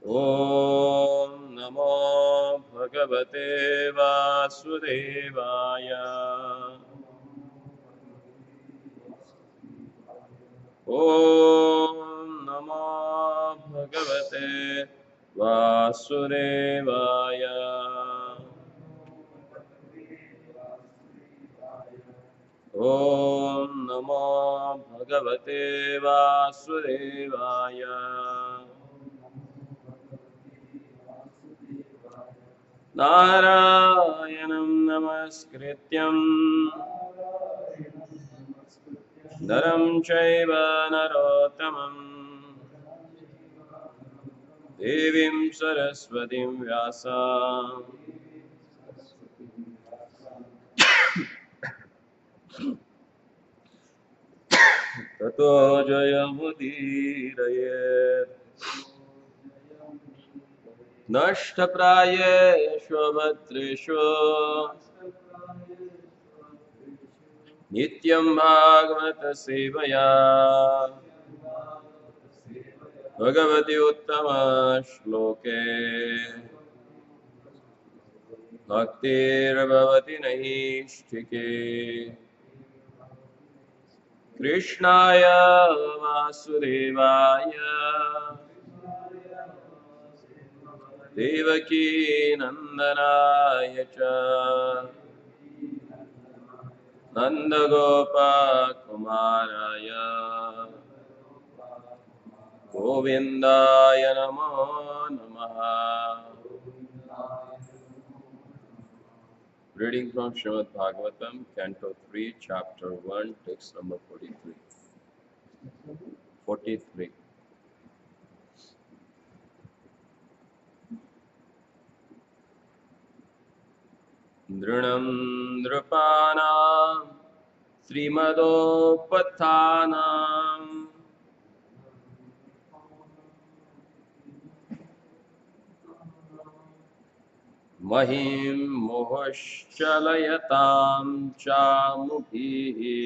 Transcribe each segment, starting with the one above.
ॐ नमो भगवते वासुदेवाय। ॐ नमो भगवते वासुदेवाय। ॐ नमो भगवते वासुदेवाय। नारायणं नमस्कृत्यं नरं चैव नरोत्तमं देवीं सरस्वतीं व्यासां ततो जयमुदीरयेत्। नष्टप्रायेषु भद्रेषु नित्यं भागवत सेवया भगवति उत्तम श्लोके भक्तिर्भवति नैष्ठिके। कृष्णाय वासुदेवाय देवकी नंदनाय च नन्दगोपकुमाराय गोविन्दाय नमो नमः। Reading from Srimad Bhagavatam, Canto 3, Chapter 1, text number 43. 43. Nrunam nrupanam Srimadopathanam Mahim mohoshchalayatam chamubhihi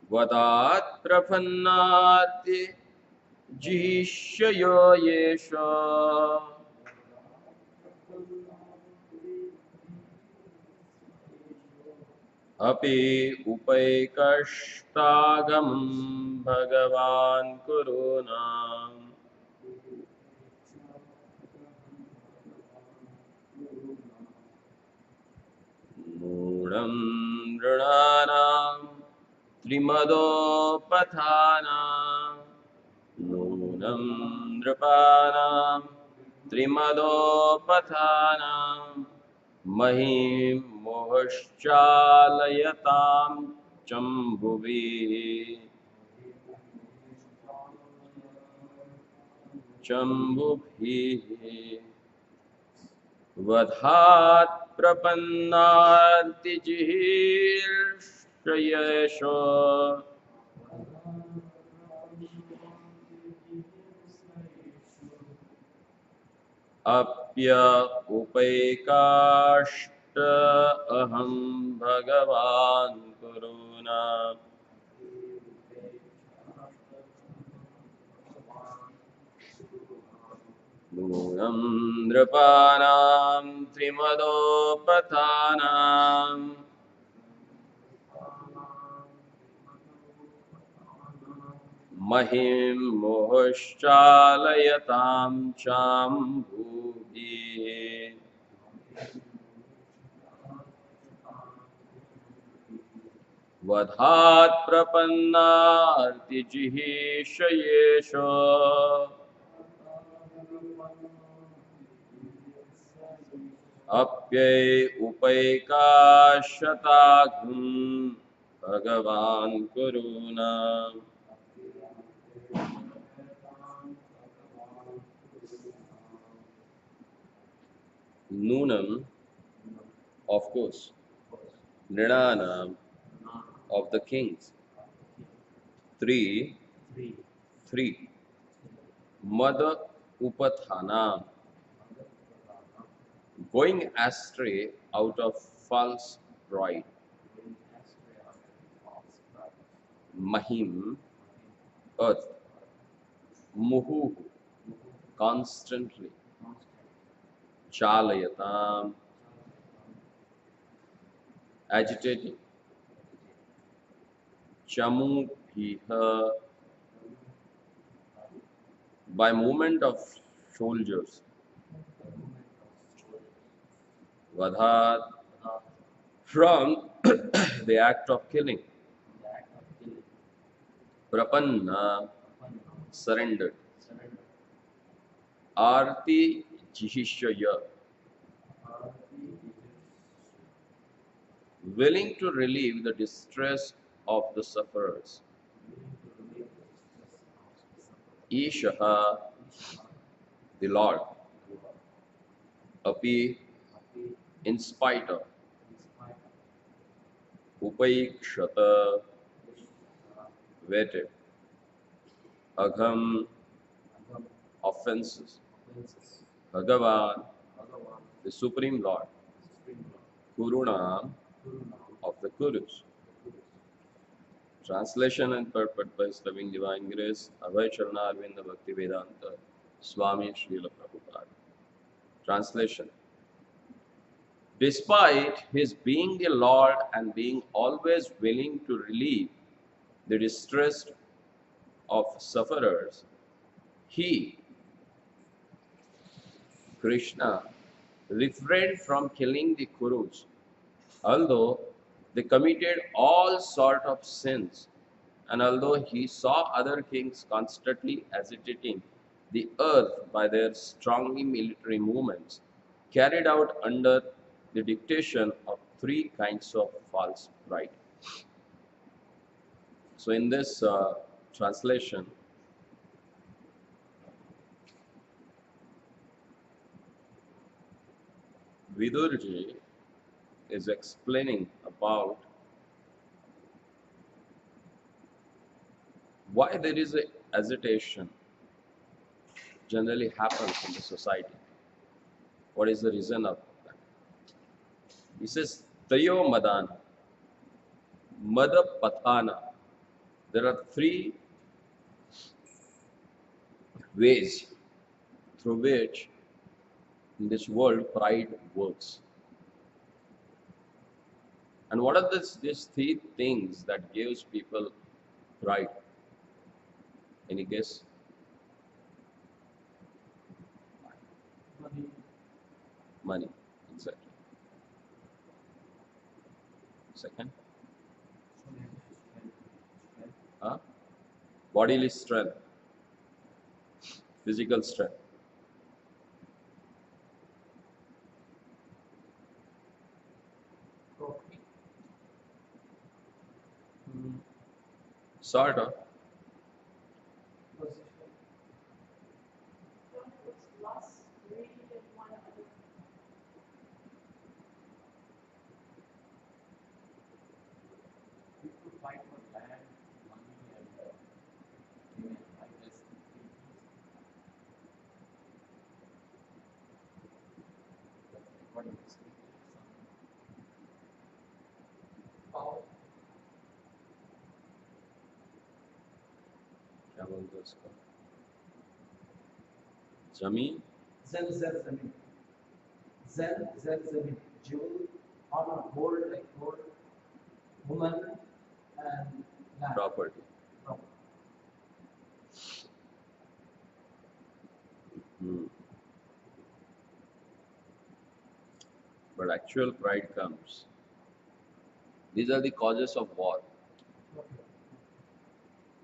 Vadat prapannati jishyayo yesha Api upaikashtagamam bhagavan kurunam Nudam nrunanam trimadopathanam Nunam nripanam trimadopathanam Mahim mohoshchalayatam chambubhi Vadhat prapannati jihirshayesho Apya upaikashta aham bhagavan kuruna Nunam nripanam trimadopathanam Mahim mohoshchalayatam chambhubi Vadhat prapannati jihishayesho Apyai upaikashatagham Bhagavan kuruna Nunam, of course, Nrinanam, of the kings. Three, Mada Upathanam, going astray out of false pride. Mahim, earth. Muhu, constantly. Chalayatam, agitating. Chamu Bhiha, by movement of soldiers. Vadhat, from the act of killing. Prapanna, surrendered. Arti Jihishya, willing to relieve the distress of the sufferers. Ishaha, the Lord. Api, in spite of. Upaikshata, waited. Agham, offenses. Bhagavan, the Supreme Lord. Kuruna, of the Kurus. Translation and purport by His Loving Divine Grace, Abhay Charana Arvinda Bhakti Vedanta, Swami Srila Prabhupada. Translation. Despite His being the Lord and being always willing to relieve the distress of sufferers, He, Krishna, refrained from killing the Kurus, although they committed all sort of sins, and although he saw other kings constantly agitating the earth by their strongly military movements, carried out under the dictation of three kinds of false pride. So in this translation, Vidurji is explaining about why there is a agitation generally happens in the society. What is the reason of that? He says, Tayo Madana, Madapathana. There are three ways through which in this world pride works. And what are these three things that gives people pride? Any guess? Money, exactly. Second? Huh? Bodily strength, physical strength. Sort of. क्या बोलते हैं उसको? जमीन? Zen Zamin. Zen Zamin. Jewel, honor, gold, like gold, woman, and land. Property. But actual pride comes. These are the causes of war.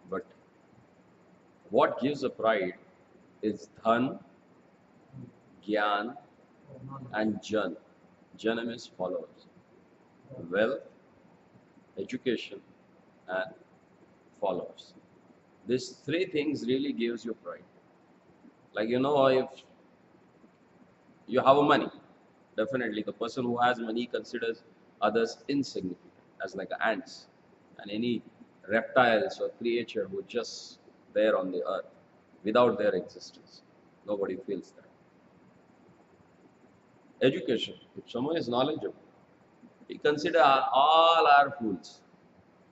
But what gives a pride is dhan, gyan, and jan. Jana means followers. Wealth, education, and followers. These three things really gives you pride. Like if you have money, definitely the person who has money considers others insignificant, as like ants and any reptiles or creature who just there on the earth without their existence. Nobody feels that. Education. If someone is knowledgeable, he considers all are fools.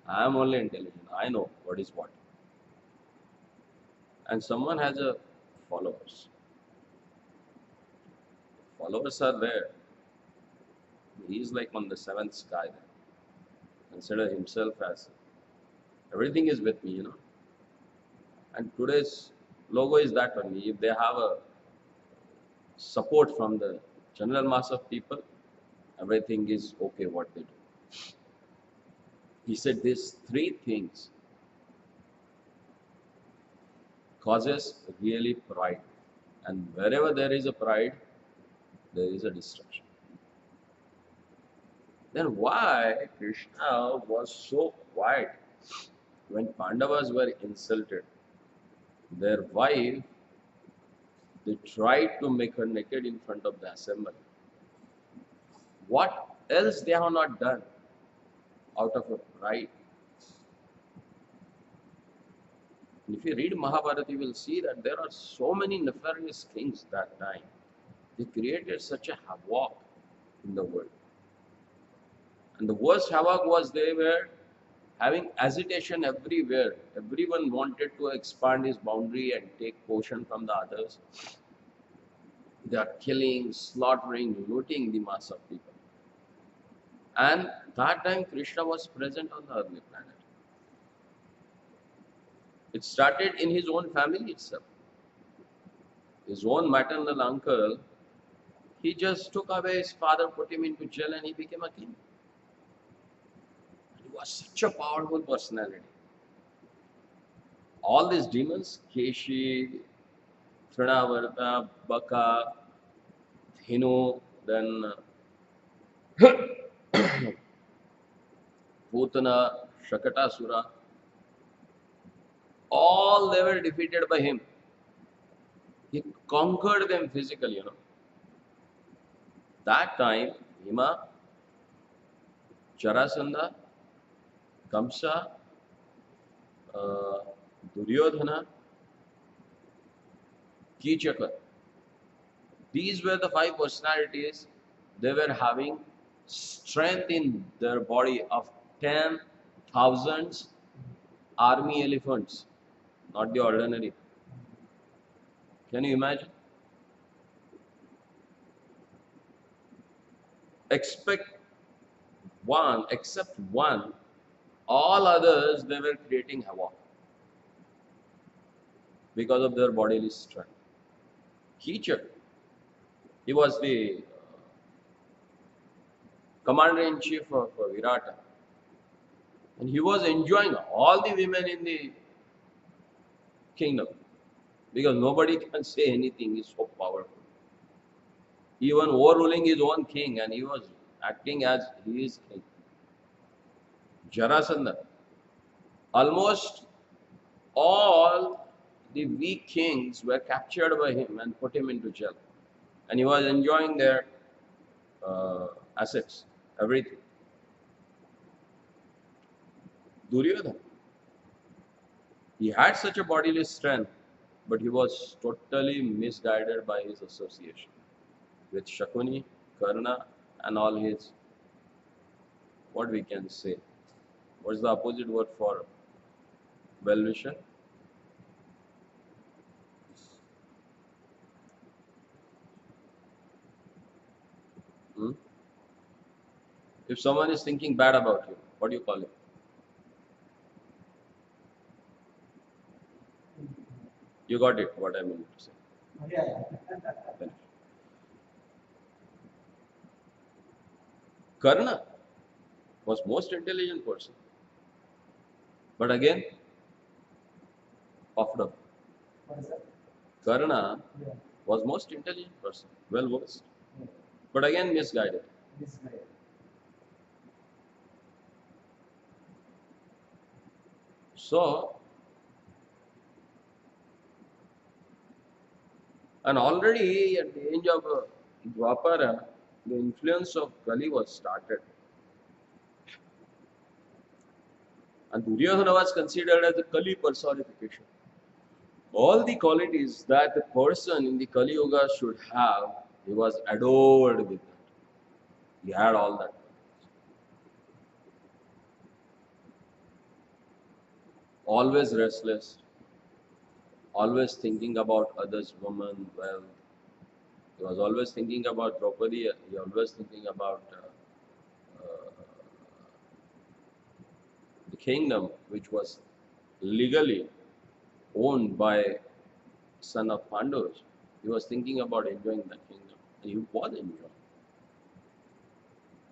I am only intelligent. I know what is what. And someone has a followers. Followers are there. He is like on the seventh sky there. Consider himself as everything is with me. And today's logo is that only. If they have a support from the general mass of people, everything is okay what they do. He said these three things causes really pride. And wherever there is a pride, there is a destruction. Then why Krishna was so quiet when Pandavas were insulted? Their wife, they tried to make her naked in front of the assembly. What else they have not done out of a pride? If you read Mahabharata, you will see that there are so many nefarious kings that time. They created such a havoc in the world. And the worst havoc was they were having agitation everywhere. Everyone wanted to expand his boundary and take portion from the others. They are killing, slaughtering, looting the mass of people. And that time Krishna was present on the earthly planet. It started in his own family itself. His own maternal uncle, he just took away his father, put him into jail, and he became a king. He was such a powerful personality. All these demons, Keshi, Trinavarta, Baka, Dhinu, then Putana, Shakatasura, all they were defeated by him. He conquered them physically. That time, Bhima, Jarasandha, Kamsa, Duryodhana, Kichaka. These were the five personalities. They were having strength in their body of 10,000 army elephants, not the ordinary. Can you imagine? Except one, all others they were creating havoc because of their bodily strength. Kichak, he was the commander-in-chief of Virata. And he was enjoying all the women in the kingdom because nobody can say anything. He's so powerful. Even overruling his own king, and he was acting as he is king. Jarasandha, almost all the weak kings were captured by him and put him into jail. And he was enjoying their assets, everything. Duryodhana, he had such a bodily strength, but he was totally misguided by his association with Shakuni, Karna, and all his, what we can say, what's the opposite word for well-wisher? If someone is thinking bad about you, what do you call it? You got it, what I mean to say. Yeah. Karna was most intelligent person. But again, puffed up. What is that? Karna Yeah. was most intelligent person, well versed. Yeah. But again misguided. This guy. So, and already at the age of Dwapara, the influence of Kali was started. And Duryodhana was considered as the Kali personification. All the qualities that the person in the Kali Yuga should have, he was adored with that. He had all that. always restless, always thinking about others, women, wealth. He was always thinking about Draupadi. He always thinking about uh, the kingdom, which was legally owned by son of Pandavas. He was thinking about enjoying that kingdom. And he was enjoying.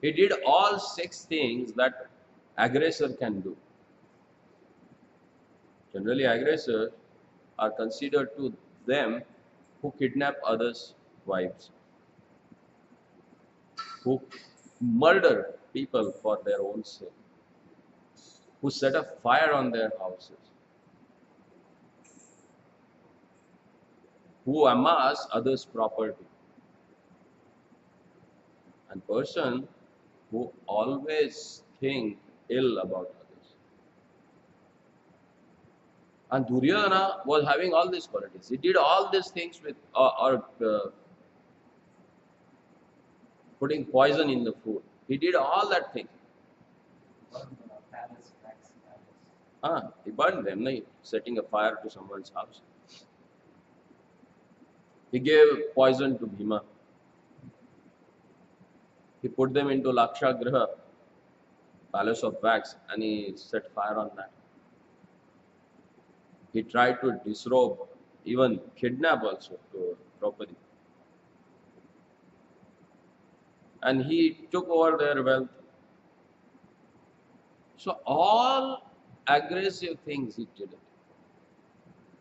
He did all 6 things that aggressor can do. Generally, aggressors are considered to them who kidnap others' wives, who murder people for their own sake, who set a fire on their houses, who amass others' property, and person who always think ill about others. And Duryodhana was having all these qualities. He did all these things with putting poison in the food. He did all that thing. Palace, Max, palace. He burned them, no? Setting a fire to someone's house. He gave poison to Bhima. He put them into Lakshagraha, palace of wax, and he set fire on that. He tried to disrobe, even kidnap also to Draupadi. And he took over their wealth. So all aggressive things he did it.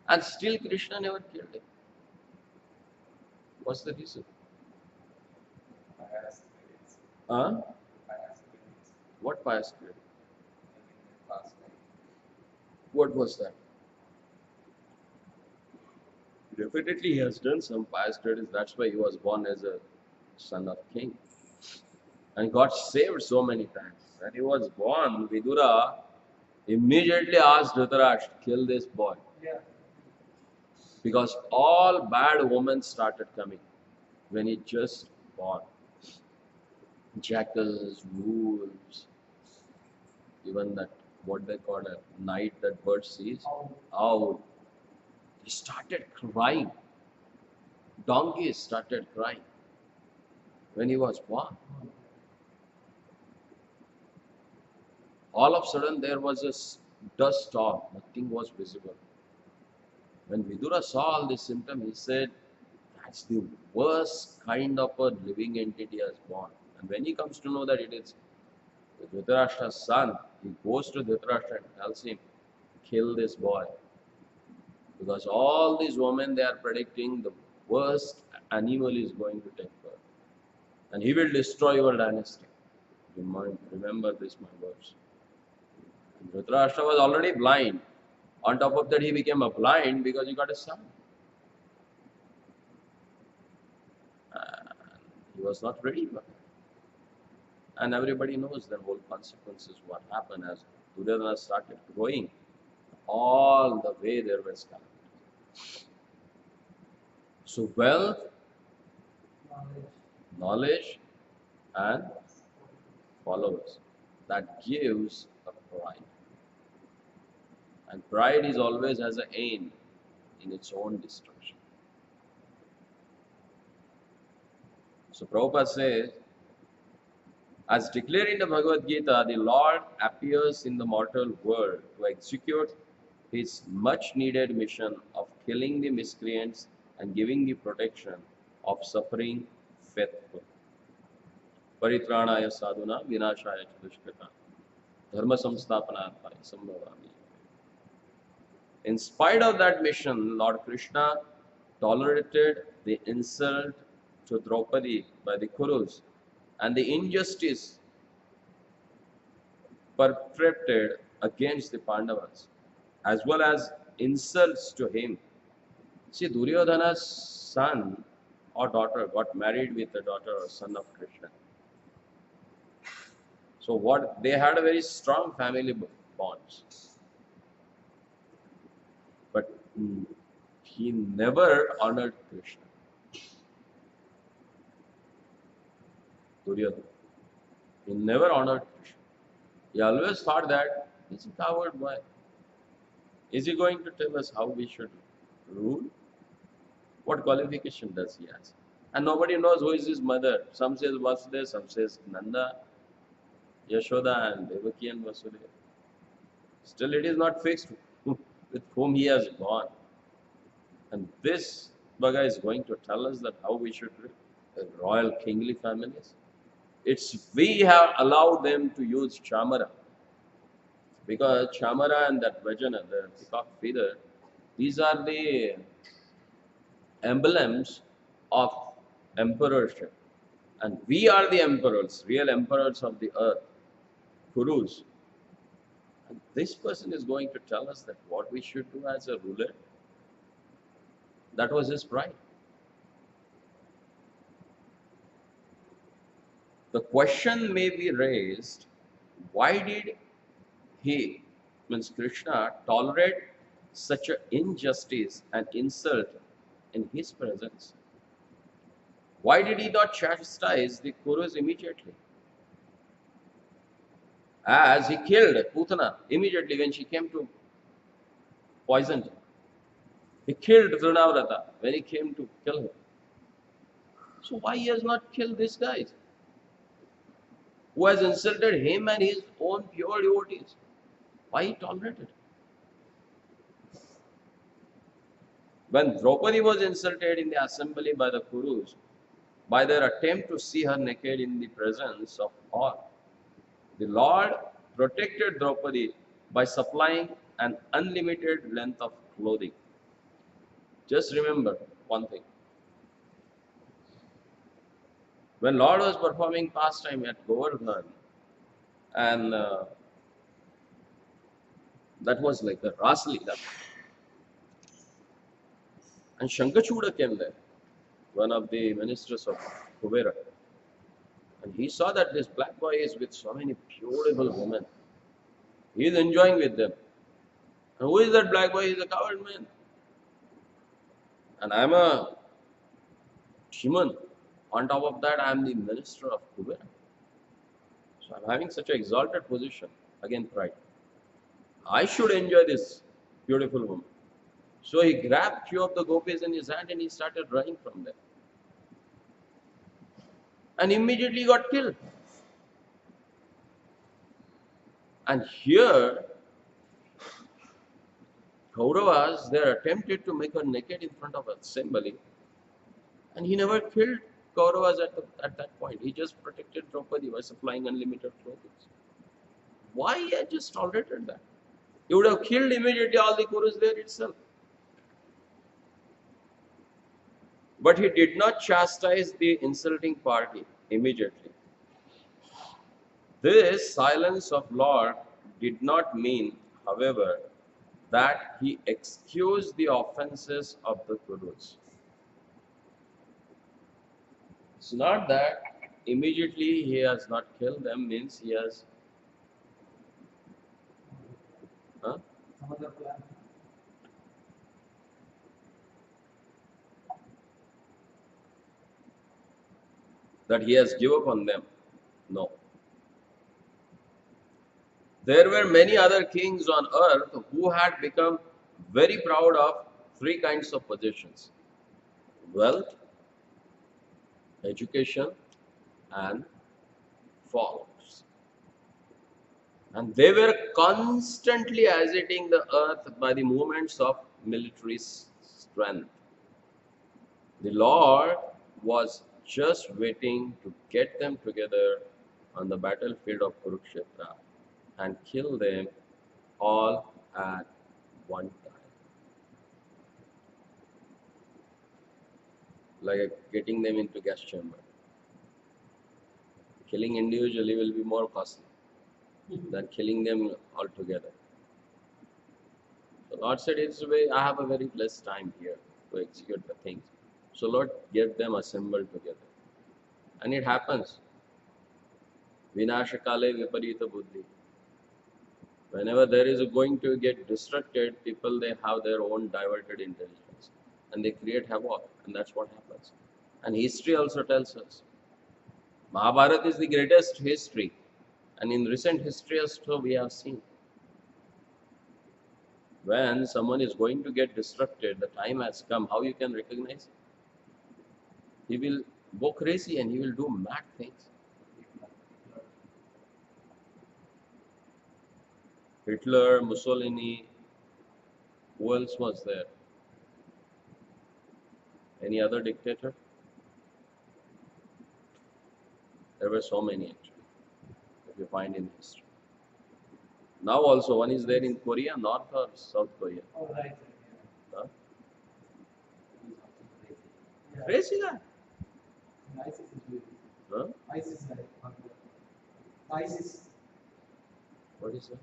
And still Krishna never killed him. What's the reason? Pious credits. Huh? Pious credits. What pious credit? In the past life. What was that? Definitely he has done some pious credits. That's why he was born as a son of king. And got saved so many times. When he was born, Vidura immediately asked Dhritarashtra, kill this boy. Yeah. Because all bad women started coming when he just born. Jackals, wolves, even that, what they call a night that bird sees, owl. He started crying. Donkeys started crying when he was born. All of a sudden there was a dust storm. Nothing was visible. When Vidura saw all these symptoms, he said, that's the worst kind of a living entity has born. And when he comes to know that it is Dhritarashtra's son, he goes to Dhritarashtra and tells him, kill this boy. Because all these women, they are predicting the worst animal is going to take birth. And he will destroy your dynasty. Remember this, my words. And Dhritarashtra was already blind. On top of that, he became a blind because he got a son. And he was not ready for that. And everybody knows the whole consequences, what happened as Duryodhana started growing. All the way there was calamity. So wealth, knowledge, and followers. That gives a pride. And pride is always has an aim in its own destruction. So Prabhupada says, as declared in the Bhagavad Gita, the Lord appears in the mortal world to execute his much needed mission of killing the miscreants and giving the protection of suffering faithful. Paritranaya sadhuna vinashaya chadushkrita dharma samsthapanarthaya sambhavami. In spite of that mission, Lord Krishna tolerated the insult to Draupadi by the Kurus and the injustice perpetrated against the Pandavas, as well as insults to him. See, Duryodhana's son or daughter got married with the daughter or son of Krishna. So what they had a very strong family bonds. But he never honored Krishna. Duryodhana. He never honored Krishna. He always thought that he's a coward boy. Is he going to tell us how we should rule? What qualification does he have? And nobody knows who is his mother. Some says Vasudeva, some says Nanda, Yashoda and Devaki and Vasudeva. Still it is not fixed with whom he has born. And this Bhaga is going to tell us that how we should live. The royal kingly families. It's we have allowed them to use chamara. Because chamara and that vajana, the peacock feather, these are the emblems of emperorship. And we are the emperors, real emperors of the earth, Kurus. And this person is going to tell us that what we should do as a ruler. That was his pride. The question may be raised, why did he, means Krishna, tolerate such an injustice and insult in his presence? Why did he not chastise the Kurus immediately? As he killed Putana immediately when she came to poison him. He killed Trinavrata when he came to kill him. So why he has not killed these guys? Who has insulted him and his own pure devotees? Why he tolerated? When Draupadi was insulted in the assembly by the Kurus, by their attempt to see her naked in the presence of all, the Lord protected Draupadi by supplying an unlimited length of clothing. Just remember one thing. When Lord was performing pastime at Govardhan, and that was like the Ras Leela, and Shankachuda came there, one of the ministers of Kubera, and he saw that this black boy is with so many beautiful women. He is enjoying with them. And who is that black boy? He is a coward man. And I am a demon. On top of that, I am the minister of Kubera. So I am having such an exalted position. Again, pride. I should enjoy this beautiful woman. So he grabbed few of the gopis in his hand and he started running from them. And immediately got killed. And here, Kauravas, they attempted to make her naked in front of assembly. And he never killed Kauravas at that point. He just protected Draupadi by supplying unlimited clothing. Why he had just tolerated that? He would have killed immediately all the Kurus there itself. But he did not chastise the insulting party immediately. This silence of Lord did not mean, however, that he excused the offenses of the Kurus. It's not that immediately he has not killed them, means he has that he has given up on them. No. There were many other kings on earth who had become very proud of three kinds of possessions: wealth, education, and followers. And they were constantly agitating the earth by the movements of military strength. The Lord was just waiting to get them together on the battlefield of Kurukshetra and kill them all at one time. Like getting them into gas chamber. Killing individually will be more costly than killing them all together. So Lord said, it's a way, I have a very less time here to execute the things. So Lord, get them assembled together. And it happens. Vinashakale viparita buddhi. Whenever there is going to get destructed, people, they have their own diverted intelligence. And they create havoc. And that's what happens. And history also tells us. Mahabharata is the greatest history. And in recent history also we have seen. When someone is going to get disrupted, the time has come, how you can recognize? He will go crazy and he will do mad things. Hitler, Mussolini, who else was there? Any other dictator? There were so many actually, if you find in history. Now also one is there in Korea, North or South Korea? Oh, right. Huh? Yeah. Crazy guy. ISIS is doing it. Huh? ISIS, ISIS, What is that?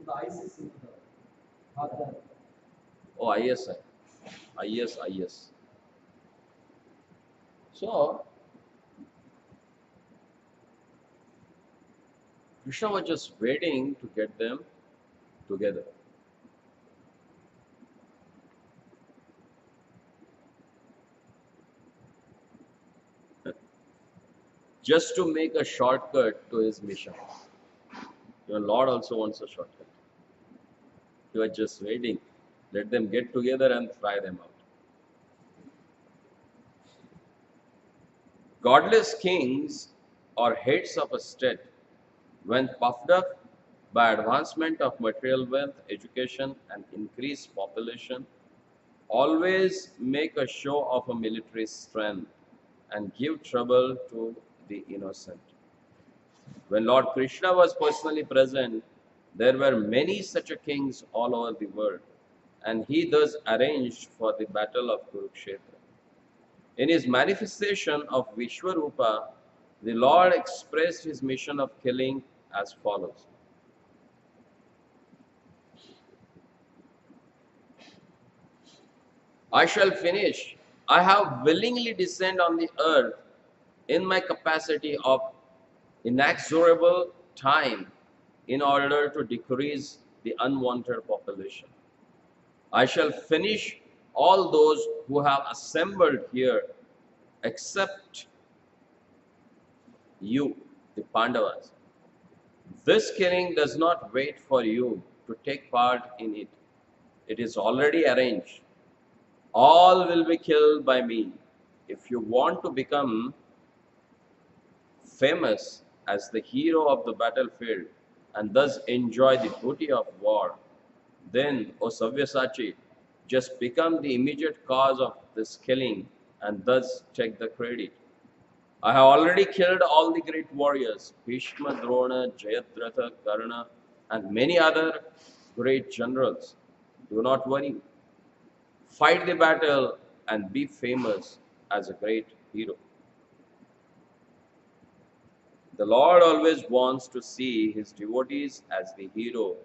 the ISIS in the Baghdad. Oh, ISI. IS. So, Krishna was just waiting to get them together. Just to make a shortcut to his mission. Your Lord also wants a shortcut. He was just waiting. Let them get together and fry them out. Godless kings or heads of a state, when puffed up by advancement of material wealth, education, and increased population, always make a show of a military strength and give trouble to the innocent. When Lord Krishna was personally present, there were many such kings all over the world, and he thus arranged for the battle of Kurukshetra. In his manifestation of Vishwarupa, the Lord expressed his mission of killing as follows. I shall finish. I have willingly descended on the earth in my capacity of inexorable time in order to decrease the unwanted population. I shall finish all those who have assembled here except you, the Pandavas. This killing does not wait for you to take part in it. It is already arranged. All will be killed by me. If you want to become famous as the hero of the battlefield and thus enjoy the booty of war, then, O Savyasachi, just become the immediate cause of this killing and thus take the credit. I have already killed all the great warriors, Bhishma, Drona, Jayadratha, Karna, and many other great generals. Do not worry. Fight the battle and be famous as a great hero. The Lord always wants to see his devotees as the hero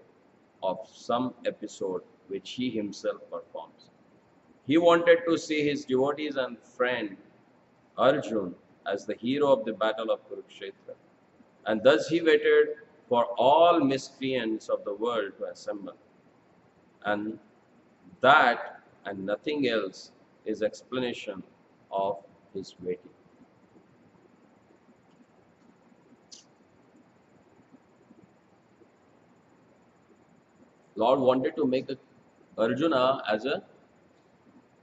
of some episode which he himself performs. He wanted to see his devotees and friend Arjun as the hero of the battle of Kurukshetra. And thus he waited for all miscreants of the world to assemble. And that and nothing else is explanation of his waiting. Lord wanted to make Arjuna as a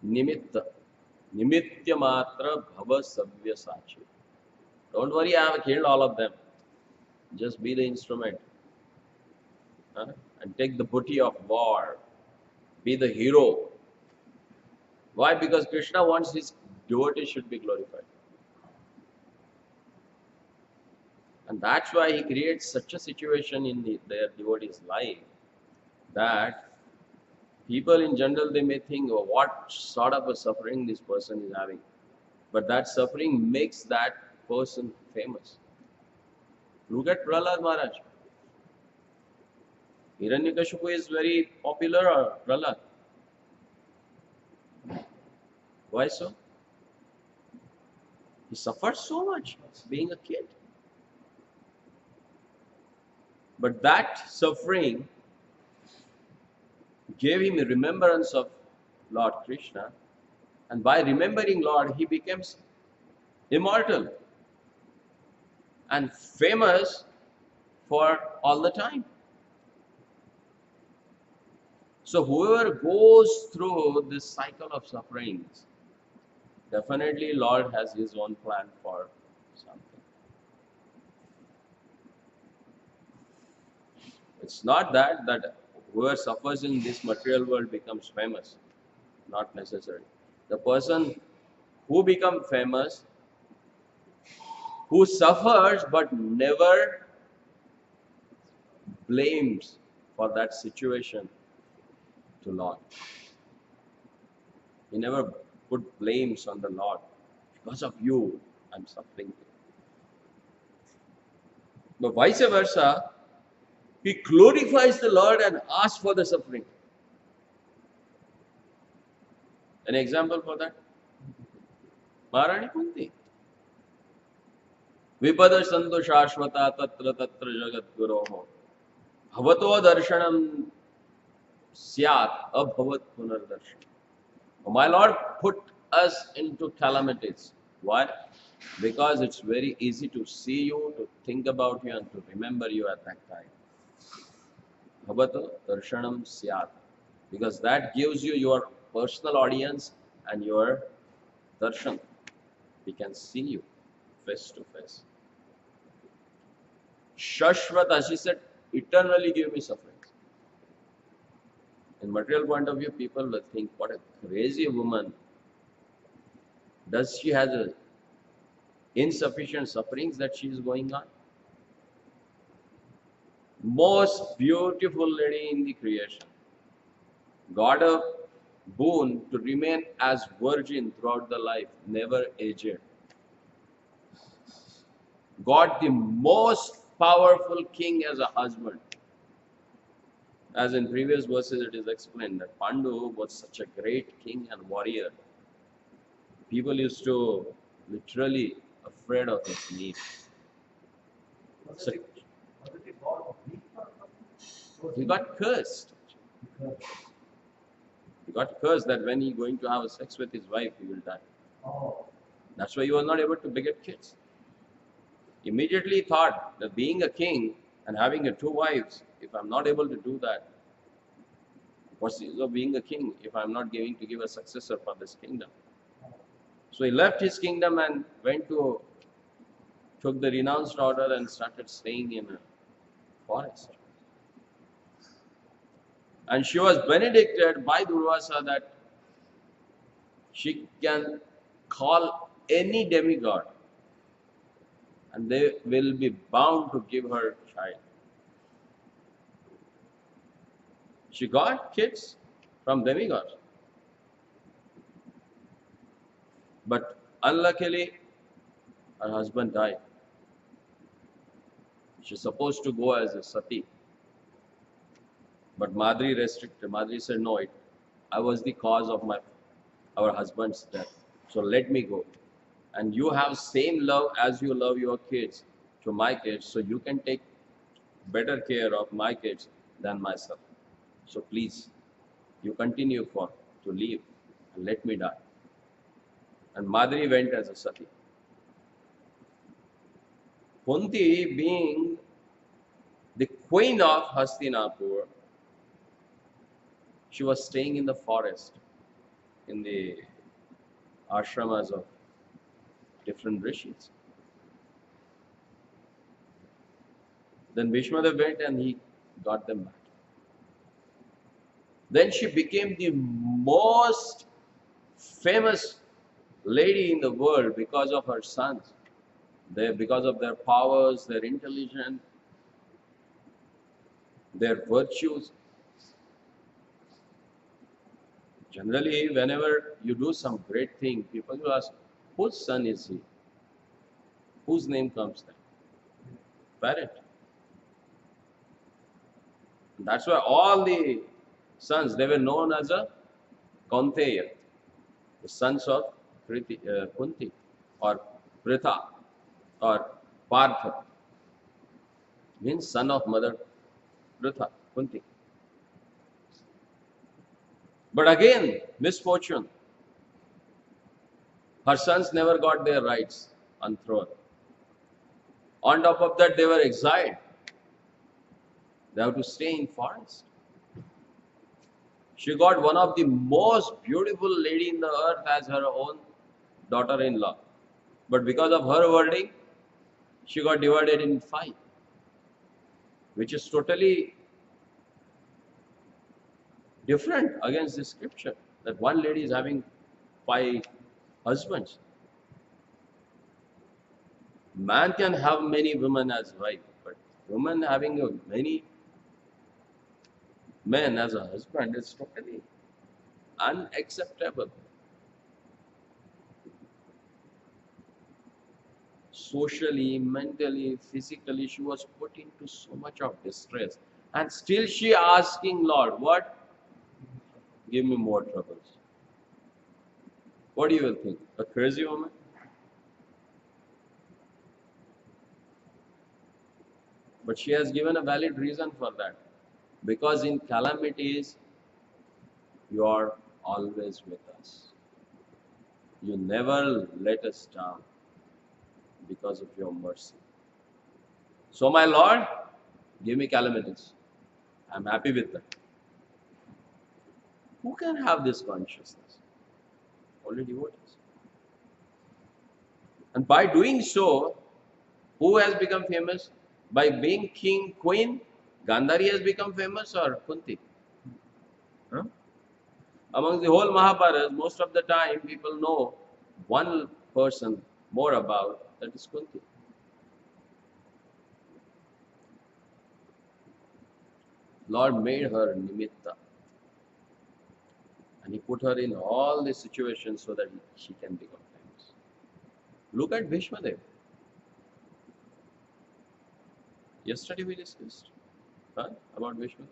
nimitta. Nimitya matra bhava savya sachi. Don't worry, I have killed all of them. Just be the instrument. And take the booty of war. Be the hero. Why? Because Krishna wants his devotees should be glorified. And that's why he creates such a situation in their devotees' life that people in general, they may think, oh, what sort of a suffering this person is having. But that suffering makes that person famous. Look at Prahlad Maharaj. Hiranyakashipu is very popular, or Prahlad? Why so? He suffered so much being a kid. But that suffering gave him a remembrance of Lord Krishna. And by remembering Lord, he becomes immortal and famous for all the time. So whoever goes through this cycle of sufferings, definitely Lord has His own plan for something. It's not that whoever suffers in this material world becomes famous. Not necessary. The person who becomes famous, who suffers but never blames for that situation to Lord. He never put blames on the Lord. Because of you, I'm suffering. But vice versa, he glorifies the Lord and asks for the suffering. An example for that? Maharani Kunti. Vipada santo shashvata tatra tatra jagat guroho. Bhavato darshanam syat abhavat punardarshan. My Lord put us into calamities. Why? Because it's very easy to see you, to think about you, and to remember you at that time. Bhavato darshanam syat. Because that gives you your personal audience and your darshan. We can see you face to face. Shashvata, she said, eternally give me suffering. In material point of view, people will think, what a crazy woman. Does she have insufficient sufferings that she is going on? Most beautiful lady in the creation. Got a boon to remain as virgin throughout the life, never aged. Got the most powerful king as a husband. As in previous verses it is explained that Pandu was such a great king and warrior. People used to literally afraid of his need. So he got cursed. He got cursed that when he going to have sex with his wife, he will die. That's why he was not able to beget kids. Immediately thought that being a king and having two wives, if I'm not able to do that, what's the use of being a king if I'm not going to give a successor for this kingdom? So he left his kingdom and took the renounced order and started staying in a forest. And she was benedicted by Durvasa that she can call any demigod and they will be bound to give her child. She got kids from demigods. But unluckily, her husband died. She's supposed to go as a sati. But Madri restricted. Madri said, no, I was the cause of our husband's death. So let me go. And you have same love as you love your kids to my kids. So you can take better care of my kids than myself. So please, you continue to live and let me die. And Madri went as a sati. Kunti, being the queen of Hastinapur, she was staying in the forest, in the ashramas of different rishis. Then Vaishnava went and he got them back. Then she became the most famous lady in the world because of her sons. Because of their powers, their intelligence, their virtues. Generally, whenever you do some great thing, people will ask, whose son is he? Whose name comes there? Parent. That's why all the sons, they were known as a Kaunteya, the sons of Kunti, or Pritha, or Partha, means son of mother Pritha, Kunti. But again, misfortune. Her sons never got their rights on throne. On top of that, they were exiled. They have to stay in forest. She got one of the most beautiful lady in the earth as her own daughter-in-law. But because of her wording, she got divided in 5, which is totally different against the scripture, that one lady is having 5 husbands. Man can have many women as wife, but woman having many men as a husband is totally unacceptable. Socially, mentally, physically, she was put into so much of distress. And still she asking Lord, what? Give me more troubles. What do you will think? A crazy woman? But she has given a valid reason for that. Because in calamities, you are always with us. You never let us down because of your mercy. So, my Lord, give me calamities. I'm happy with that. Who can have this consciousness? Only devotees. And by doing so, who has become famous? By being king, queen, Gandhari has become famous, or Kunti? Huh? Among the whole Mahabharata, most of the time people know one person more about, that is Kunti. Lord made her nimitta. And he put her in all these situations so that she can become famous. Look at Vaishnava. Yesterday we discussed about Vaishnava.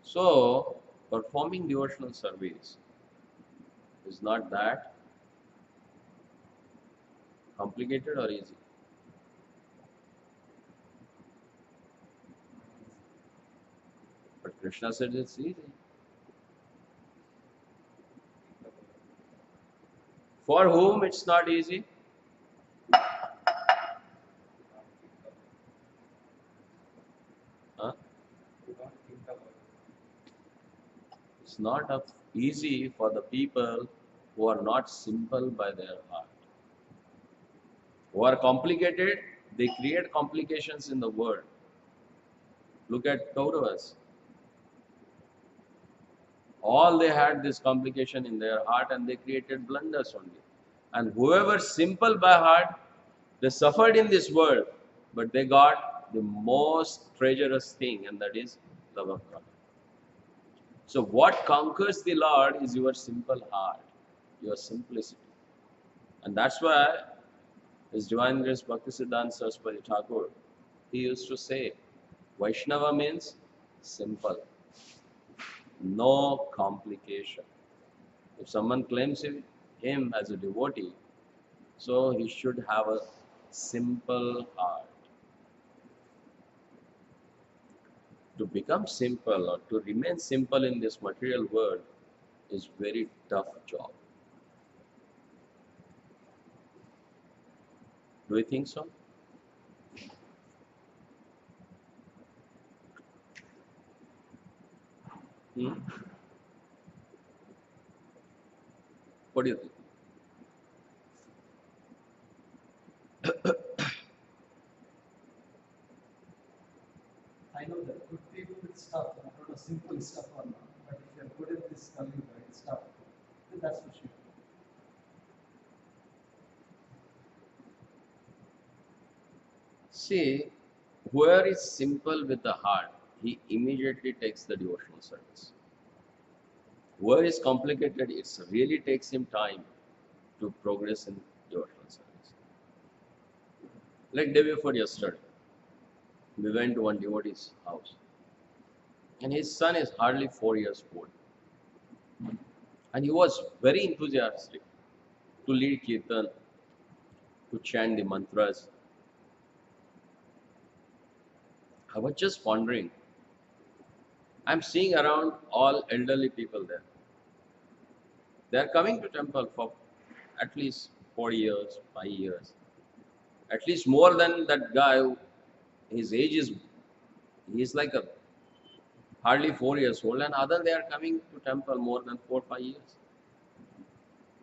So, performing devotional service is not that complicated or easy. But Krishna said it's easy. For whom it's not easy? Huh? It's not easy for the people who are not simple by their heart. Who are complicated, they create complications in the world. Look at Kauravas. All they had this complication in their heart and they created blunders only. And whoever simple by heart, they suffered in this world, but they got the most treacherous thing, and that is love of God. So what conquers the Lord is your simple heart, your simplicity. And that's why His Divine Grace Bhaktisiddhanta Saraswati Thakur, he used to say, Vaishnava means simple, no complication. If someone claims him as a devotee, so he should have a simple heart. To become simple or to remain simple in this material world is very tough job. Do you think so? Hmm? What do you think? I know that good people with stuff, I don't know simple stuff or not, but if you're good at this Kali stuff, then that's for sure. See, whoever is simple with the heart, he immediately takes the devotional service. Whoever is complicated, it really takes him time to progress in devotional service. Like day before yesterday, we went to one devotee's house, and his son is hardly 4 years old, and he was very enthusiastic to lead kirtan, to chant the mantras. I was just wondering, I'm seeing around all elderly people there. They are coming to temple for at least 4 years, 5 years, at least more than that guy. His age is, he's like a hardly 4 years old, and other they are coming to temple more than 4 5 years.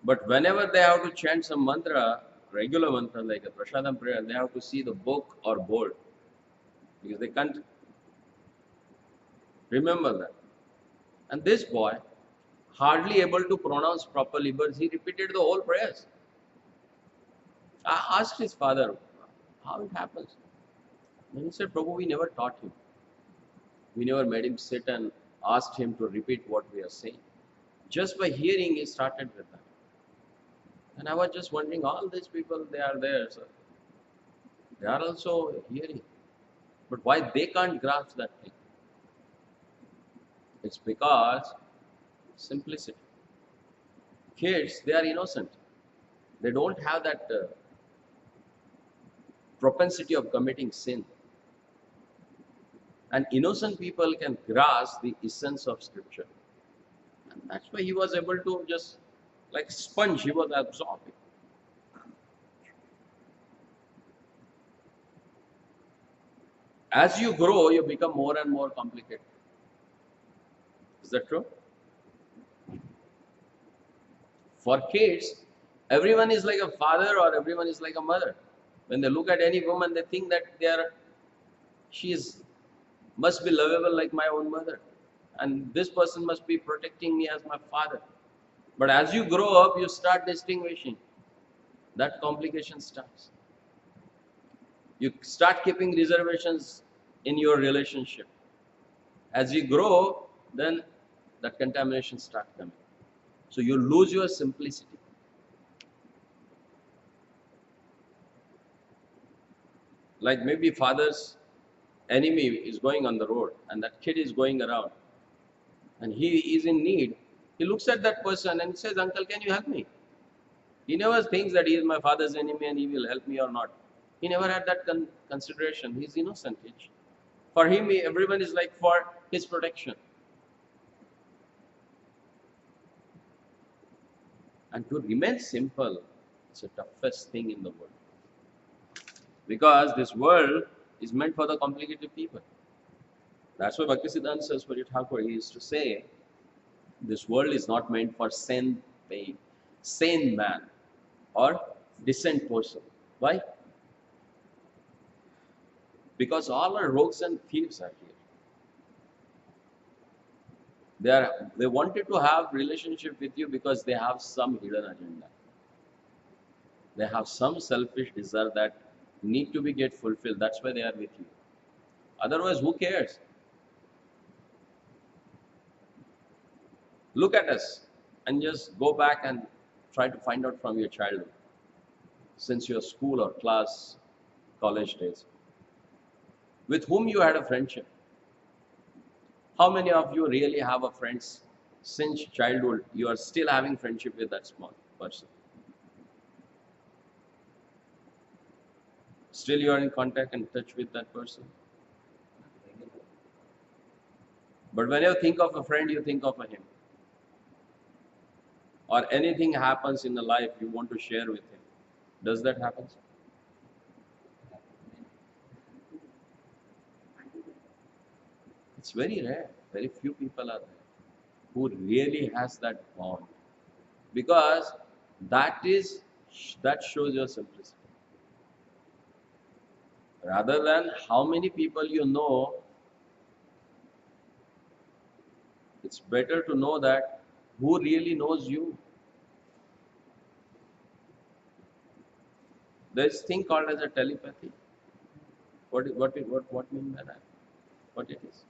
But whenever they have to chant some mantra, regular mantra like a prasadam prayer, they have to see the book or board because they can't remember that. And this boy, hardly able to pronounce properly, but he repeated the whole prayers. I asked his father how it happens. And he said, Prabhu, we never taught him. We never made him sit and asked him to repeat what we are saying. Just by hearing, he started with that. And I was just wondering, all these people, they are there, sir. They are also hearing. But why they can't grasp that thing? It's because simplicity. Kids, they are innocent. They don't have that propensity of committing sin. And innocent people can grasp the essence of scripture. And that's why he was able to just, like a sponge, he was absorbing. As you grow, you become more and more complicated. Is that true? For kids, everyone is like a father or everyone is like a mother. When they look at any woman, they think that she must be lovable like my own mother. And this person must be protecting me as my father. But as you grow up, you start distinguishing. That complication starts. You start keeping reservations in your relationship. As you grow, then that contamination starts coming. So you lose your simplicity. Like maybe father's enemy is going on the road and that kid is going around and he is in need. He looks at that person and says, Uncle, can you help me? He never thinks that he is my father's enemy and he will help me or not. He never had that consideration. He's innocent. For him, everyone is like for his protection. And to remain simple is the toughest thing in the world. Because this world is meant for the complicated people. That's why Bhaktisiddhanta Saraswati Thakur used to say, this world is not meant for sane man or decent person. Why? Because all our rogues and thieves are here. They wanted to have relationship with you because they have some hidden agenda. They have some selfish desire that need to be get fulfilled. That's why they are with you. Otherwise, who cares? Look at us and just go back and try to find out from your childhood, since your school or class, college days, with whom you had a friendship. How many of you really have a friends since childhood? You are still having friendship with that small person. Still you are in contact and touch with that person. But when you think of a friend, you think of him. Or anything happens in the life you want to share with him. Does that happen? It's very rare. Very few people are there who really has that bond. Because that shows your simplicity. Rather than how many people you know, it's better to know that who really knows you. There's thing called as a telepathy. What mean by that? What it is?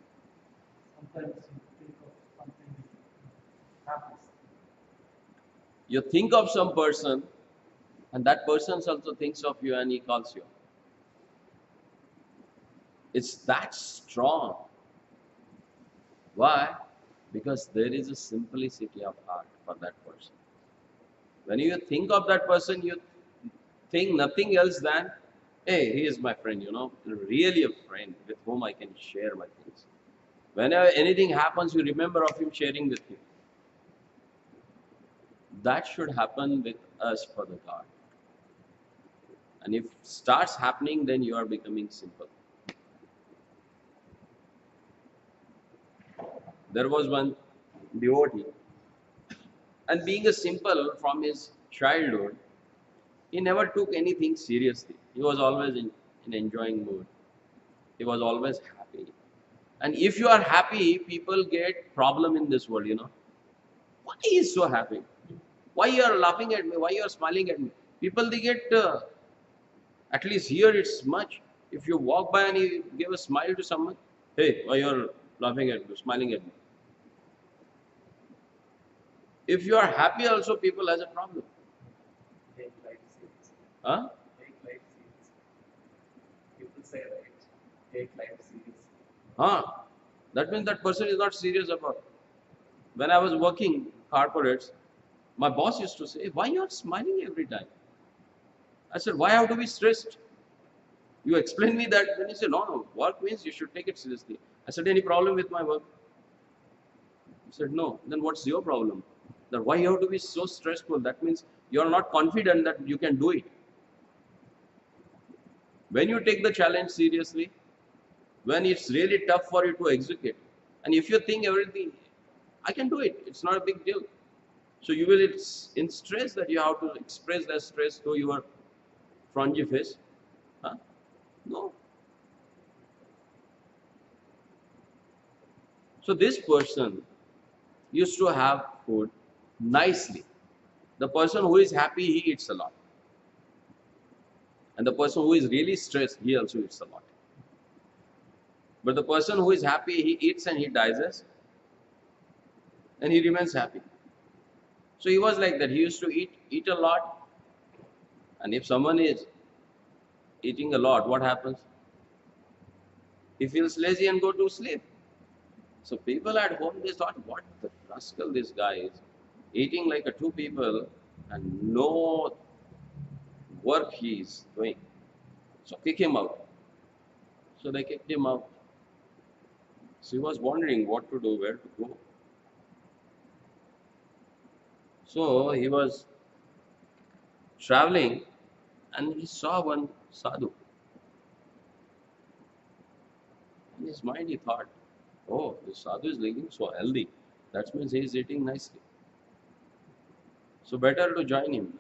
Sometimes you think of something happens. You think of some person, and that person also thinks of you and he calls you. It's that strong. Why? Because there is a simplicity of heart for that person. When you think of that person, you think nothing else than, hey, he is my friend, really a friend with whom I can share my things. Whenever anything happens, you remember of him sharing with you. That should happen with us for the God. And if it starts happening, then you are becoming simple. There was one devotee, and being a simple from his childhood, he never took anything seriously. He was always in enjoying mood. He was always happy. And if you are happy, people get problem in this world, Why he is so happy? Why you are laughing at me? Why you are smiling at me? People, they get, at least here it's much. If you walk by and you give a smile to someone, hey, why you are laughing at me, smiling at me? If you are happy also, people has a problem. Take life serious. Huh? Take life serious. People say right. Take life serious. Huh? That means that person is not serious about it. When I was working corporates, my boss used to say, why you are smiling every time? I said, why I have to be stressed? You explain me that. Then he said, no, work means you should take it seriously. I said, any problem with my work? He said, no. Then what's your problem? That why you have to be so stressful? That means you are not confident that you can do it. When you take the challenge seriously, when it's really tough for you to execute, and if you think everything, I can do it, it's not a big deal. So you will, it's in stress that you have to express that stress to your frowny face. Huh? No. So this person used to have food nicely. The person who is happy, he eats a lot. And the person who is really stressed, he also eats a lot. But the person who is happy, he eats and he digests and he remains happy. So he was like that. He used to eat a lot. And if someone is eating a lot, what happens? He feels lazy and go to sleep. So people at home, they thought, what the rascal this guy is, eating like a two people and no work he is doing. So kick him out. So they kicked him out. So he was wondering what to do, where to go. So he was traveling and he saw one sadhu. In his mind he thought, oh, this sadhu is looking so healthy. That means he is eating nicely. So better to join him.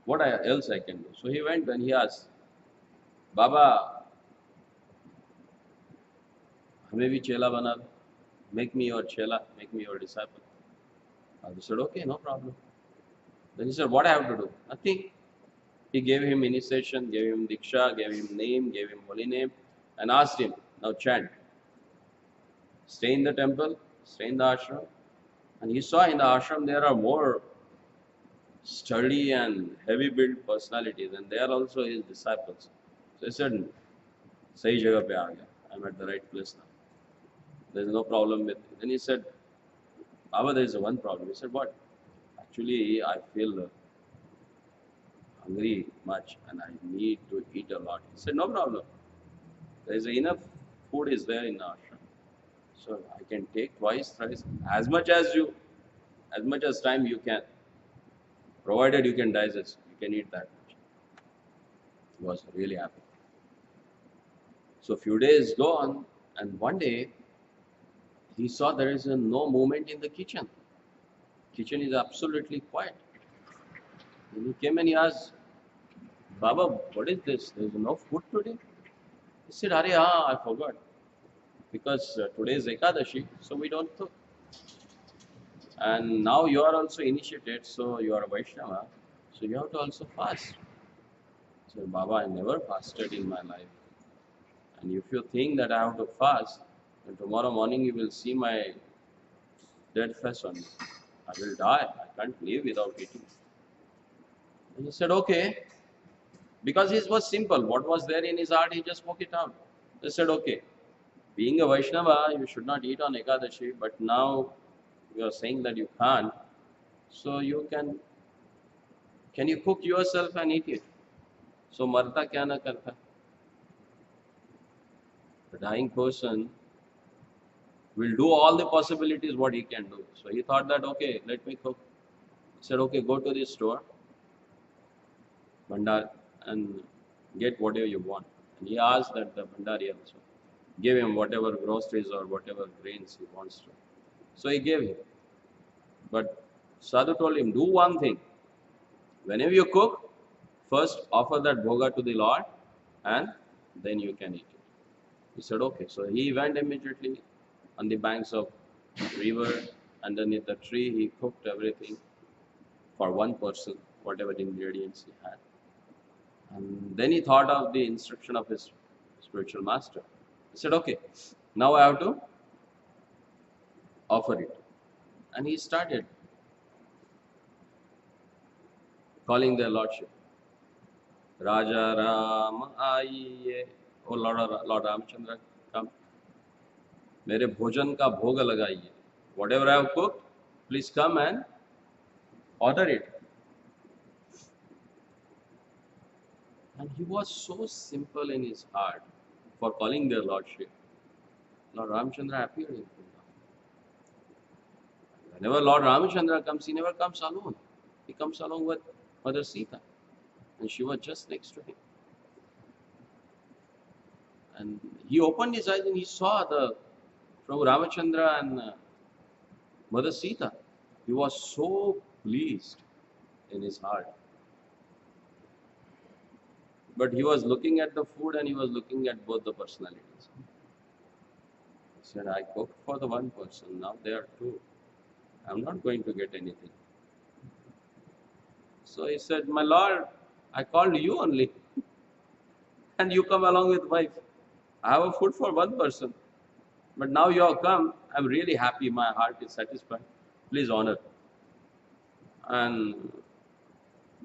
What else I can do? So he went and he asked, Baba, हमें भी चेला बना दो. Make me your chela, make me your disciple. Sadhu said, okay, no problem. Then he said, what I have to do? Nothing. He gave him initiation, gave him diksha, gave him name, gave him holy name, and asked him, now chant. Stay in the temple, stay in the ashram. And he saw in the ashram there are more sturdy and heavy built personalities, and they are also his disciples. So he said, Sahi jagah pe aa gaya. I'm at the right place now. There is no problem with it. Then he said, Baba, there is one problem. He said, what? Actually, I feel hungry much and I need to eat a lot. He said, no problem. There is enough food is there in the ashram. So I can take twice, thrice, as much as time you can. Provided you can digest, you can eat that much. He was really happy. So few days go on, and one day he saw there is no movement in the kitchen. Kitchen is absolutely quiet. Then he came and he asked, Baba, what is this? There is no food today. He said, Are, I forgot. Because today is Ekadashi, so we don't cook. And now you are also initiated, so you are a Vaishnava, so you have to also fast. So Baba, I never fasted in my life. And if you think that I have to fast, then tomorrow morning you will see my dead face on me. I will die. I can't live without eating. And he said, okay. Because his was simple. What was there in his heart, he just spoke it out. He said, okay. Being a Vaishnava, you should not eat on Ekadashi, but now you are saying that you can't. So you can you cook yourself and eat it? So marta kya na karta? The dying person will do all the possibilities what he can do. So he thought that, okay, let me cook. He said, okay, go to this store, Bhandar, and get whatever you want. And he asked that the Bhandari also. give him whatever groceries or whatever grains he wants to. So he gave him. But Sadhu told him, do one thing. Whenever you cook, first offer that bhoga to the Lord and then you can eat it. He said, okay. So he went immediately on the banks of river, underneath the tree. He cooked everything for one person, whatever ingredients he had. And then he thought of the instruction of his spiritual master. He said, okay, now I have to offer it. And he started calling their lordship. Raja Ram आइए. Oh Lord Ramchandra, come. मेरे भोजन का भोग लगाइए. Whatever I have cooked, please come and order it. And he was so simple in his heart for calling their lordship. Lord Ramchandra appeared in Vrindavan. Whenever Lord Ramchandra comes, he never comes alone. He comes along with Mother Sita. And she was just next to him. And he opened his eyes and he saw the Prabhu Ramachandra and Mother Sita. He was so pleased in his heart. But he was looking at the food and he was looking at both the personalities. He said, I cooked for the one person, now there are two. I'm not going to get anything. So he said, my Lord, I called you only. And you come along with wife. I have a food for one person. But now you have come, I'm really happy, my heart is satisfied. Please honor. And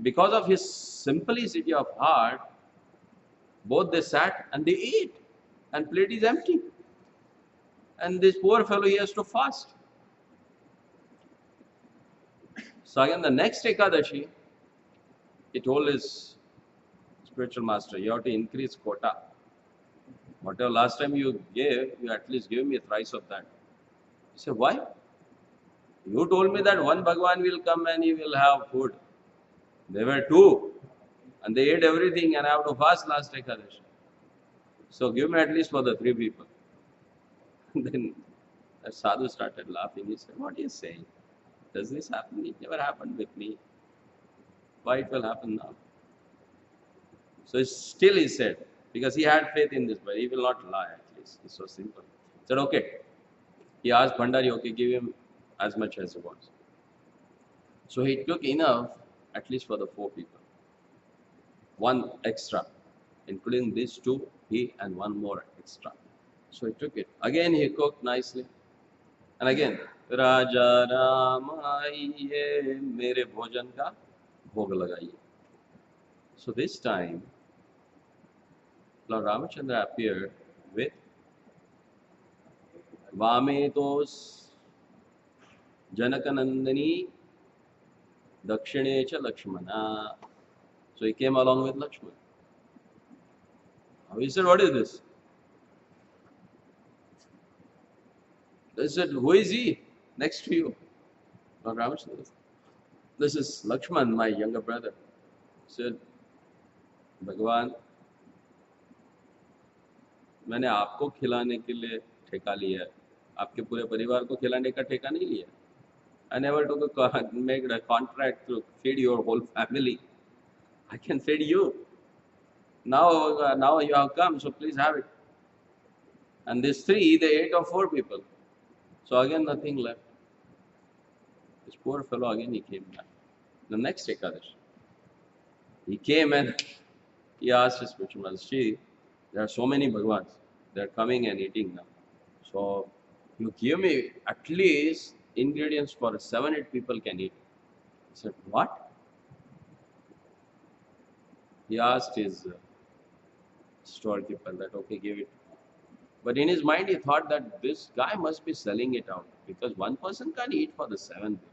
because of his simplicity of heart, both they sat and they ate, and plate is empty. And this poor fellow, he has to fast. So again, the next Ekadashi, he told his spiritual master, you have to increase quota. Whatever last time you gave, you at least give me thrice of that. He said, why? You told me that one Bhagwan will come and he will have food. There were two. And they ate everything and I have to fast last Ekadashi. So give me at least for the three people. Then the sadhu started laughing. He said, what are you saying? Does this happen? It never happened with me. Why it will happen now? So still he said, because he had faith in this, but he will not lie at least. It's so simple. He said, okay. He asked Bhandari, okay, give him as much as he wants. So he took enough, at least for the four people. One extra, including these two, he and one more extra. So he took it. Again he cooked nicely. And again, Raja Ramaiye mere bhojan ka bhog lagaiye. So this time, Lord Ramachandra appeared with Vametos Janakanandani Dakshinecha Lakshmana. So he came along with Lakshman. He said, what is this? They said, who is he next to you? Lord Ramachandra. This is Lakshman, my younger brother. He said, Bhagwan, मैंने आपको खिलाने के लिए ठेका लिया है, आपके पूरे परिवार को खिलाने का ठेका नहीं लिया. I never took made a contract to feed your whole family. I can feed you. Now you have come, so please have it. And these three, they ate of four people. So again nothing left. This poor fellow again he came back. The next Ekadashi, he came and he asked his spiritual master, there are so many Bhagwans, they are coming and eating now. So you give me at least ingredients for 7-8 people can eat. He said, what? He asked his storekeeper that, okay, give it. But in his mind he thought that this guy must be selling it out because one person can't eat for the 7 people.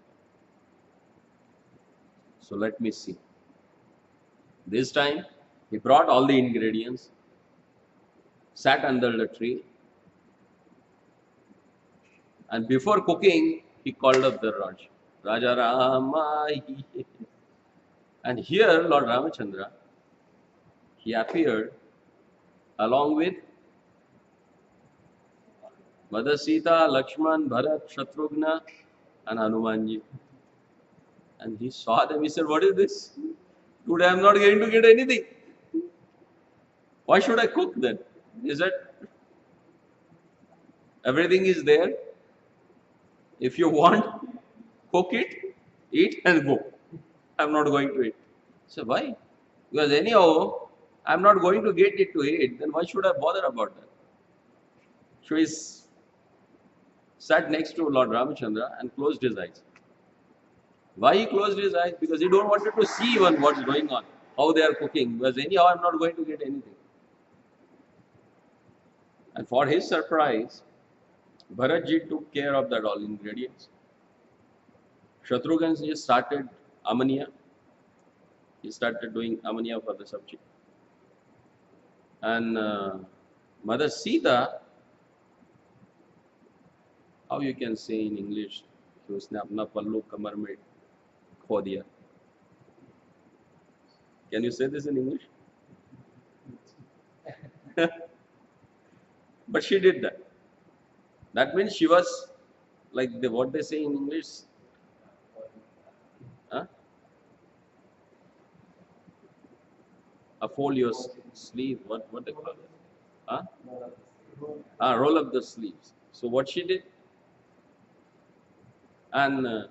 So let me see. This time he brought all the ingredients, sat under the tree, and before cooking he called up the Raj. Raja Rama. And here Lord Ramachandra, he appeared along with Mother Sita, Lakshman, Bharat, Shatrughna, and Hanumanji. And he saw them. He said, "What is this? Today I am not going to get anything. Why should I cook then?" He said, "Everything is there. If you want, cook it, eat, and go. I am not going to eat." So why? Because anyhow, I am not going to get it to eat. Then why should I bother about that? So he sat next to Lord Ramachandra and closed his eyes. Why he closed his eyes? Because he don't wanted to see even what's going on, how they are cooking. Because anyhow, I'm not going to get anything. And for his surprise, Bharatji took care of that all ingredients. Shatrughan just started ammonia. He started doing ammonia for the sabji. And Mother Sita, how you can say in English, कि उसने अपना पल्लू कमर में खो दिया. Can you say this in English? But she did that. That means she was like what they say in English. Huh? A fold your sleeve. What they call it? Huh? Roll up the sleeves. So what she did, and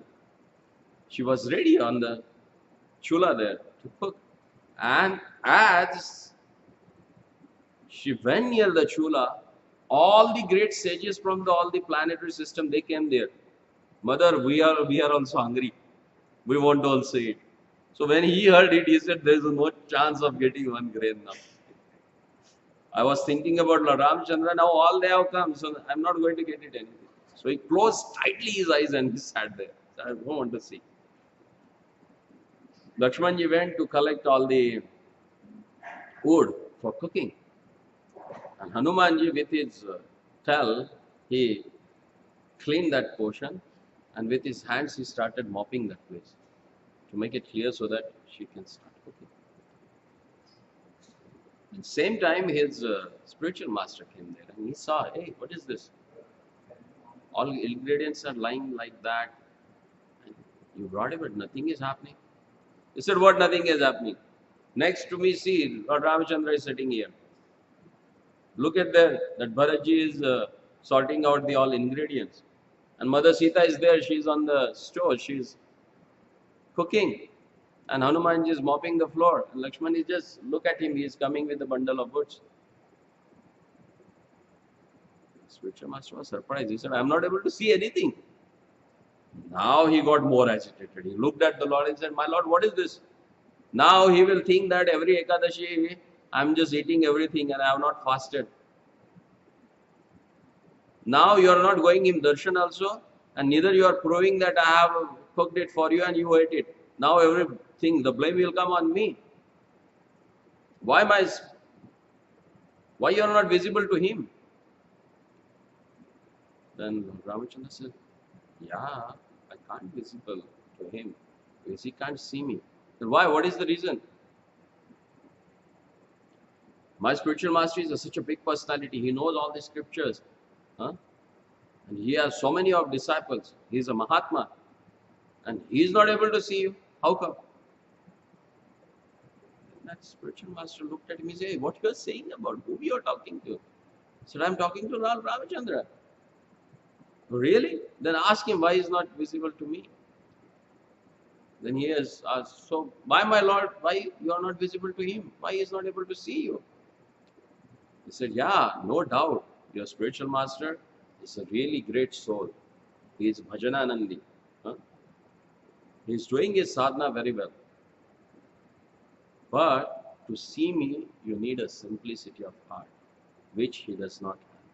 she was ready on the chula there to cook. And as she went near the chula, all the great sages from all the planetary system, they came there. Mother, we are also hungry. We want to also eat. So when he heard it, he said, "There is no chance of getting one grain now." I was thinking about Lord Ramchandra. Now all they have come, so I'm not going to get it anything. So he closed tightly his eyes and he sat there. So I don't want to see. Lakshmanji went to collect all the wood for cooking. And Hanumanji, with his tail, he cleaned that portion, and with his hands he started mopping that place to make it clear so that she can start cooking. At the same time, his spiritual master came there and he saw, "Hey, what is this? All ingredients are lying like that. And you brought it, but nothing is happening." He said, "What nothing is happening? Next to me, see, Lord Ramachandra is sitting here. Look at there, that Bharatji is sorting out the all ingredients. And Mother Sita is there, she's on the stove, she's cooking. And Hanumanji is mopping the floor. And Lakshman is just, look at him, he is coming with a bundle of woods." Spiritual master was surprised. He said, "I'm not able to see anything." Now he got more agitated. He looked at the Lord and said, "My Lord, what is this?" Now he will think that every Ekadashi, I'm just eating everything and I have not fasted. Now you are not going in darshan also, and neither you are proving that I have cooked it for you and you ate it. Now everything, the blame will come on me. Why you are not visible to him? Then Ramachandra said, "Yeah, I can't visible to him because he can't see me." Then why? What is the reason? My spiritual master is such a big personality. He knows all the scriptures. Huh? And he has so many of disciples. He is a Mahatma. And he is not able to see you. How come? That spiritual master looked at him and said, "Hey, what you are saying about who you are talking to?" He said, "I'm talking to Lord Ramachandra." "Really? Then ask him why he is not visible to me." Then he has asked, "So why, my Lord, why you are not visible to him? Why he is not able to see you?" He said, "Yeah, no doubt. Your spiritual master is a really great soul. He is Bhajananandi. Huh? He is doing his sadhana very well. But to see me, you need a simplicity of heart, which he does not have.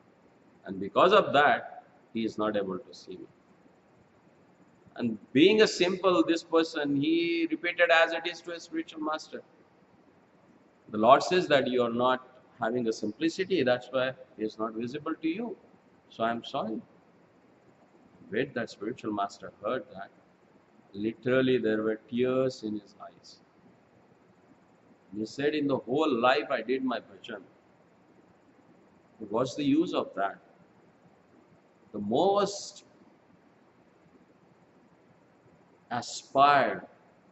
And because of that, he is not able to see me." And being a simple, this person, he repeated as it is to his spiritual master. The Lord says that you are not having a simplicity, that's why he is not visible to you. So I am sorry. When that spiritual master heard that, literally there were tears in his eyes. He said, "In the whole life I did my bhajan. What's the use of that? the most aspired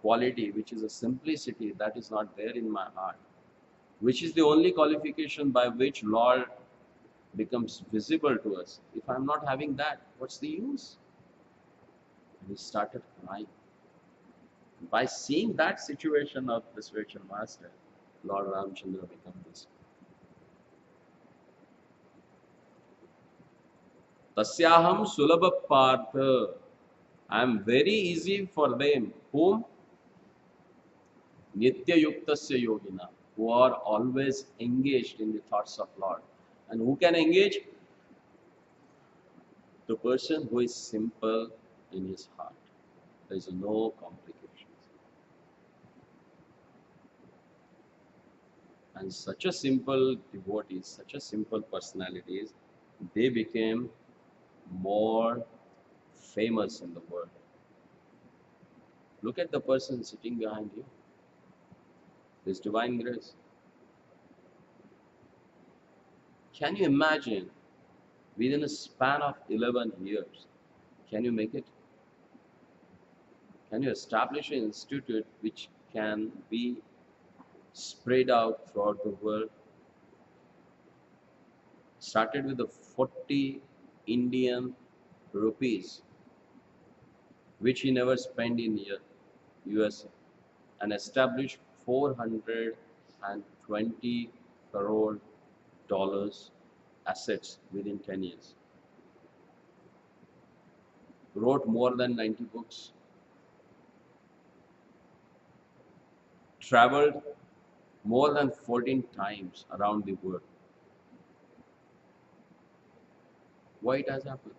quality, which is a simplicity that is not there in my heart, which is the only qualification by which Lord becomes visible to us. If I'm not having that, what's the use? And he started crying. By seeing that situation of the spiritual master, Lord Ramchandra became this. Tasyaham sulabha partha. I am very easy for them. Whom? Nitya yuktasya yogina. Who are always engaged in the thoughts of Lord. And who can engage? The person who is simple in his heart. There is no complications. And such a simple devotees, such a simple personalities, they became more famous in the world. Look at the person sitting behind you. This divine grace. Can you imagine within a span of 11 years, can you make it? Can you establish an institute which can be spread out throughout the world? Started with the 40 Indian rupees, which he never spent in USA, and established 420 crore dollars assets within 10 years. Wrote more than 90 books. Traveled more than 14 times around the world. Why it has happened?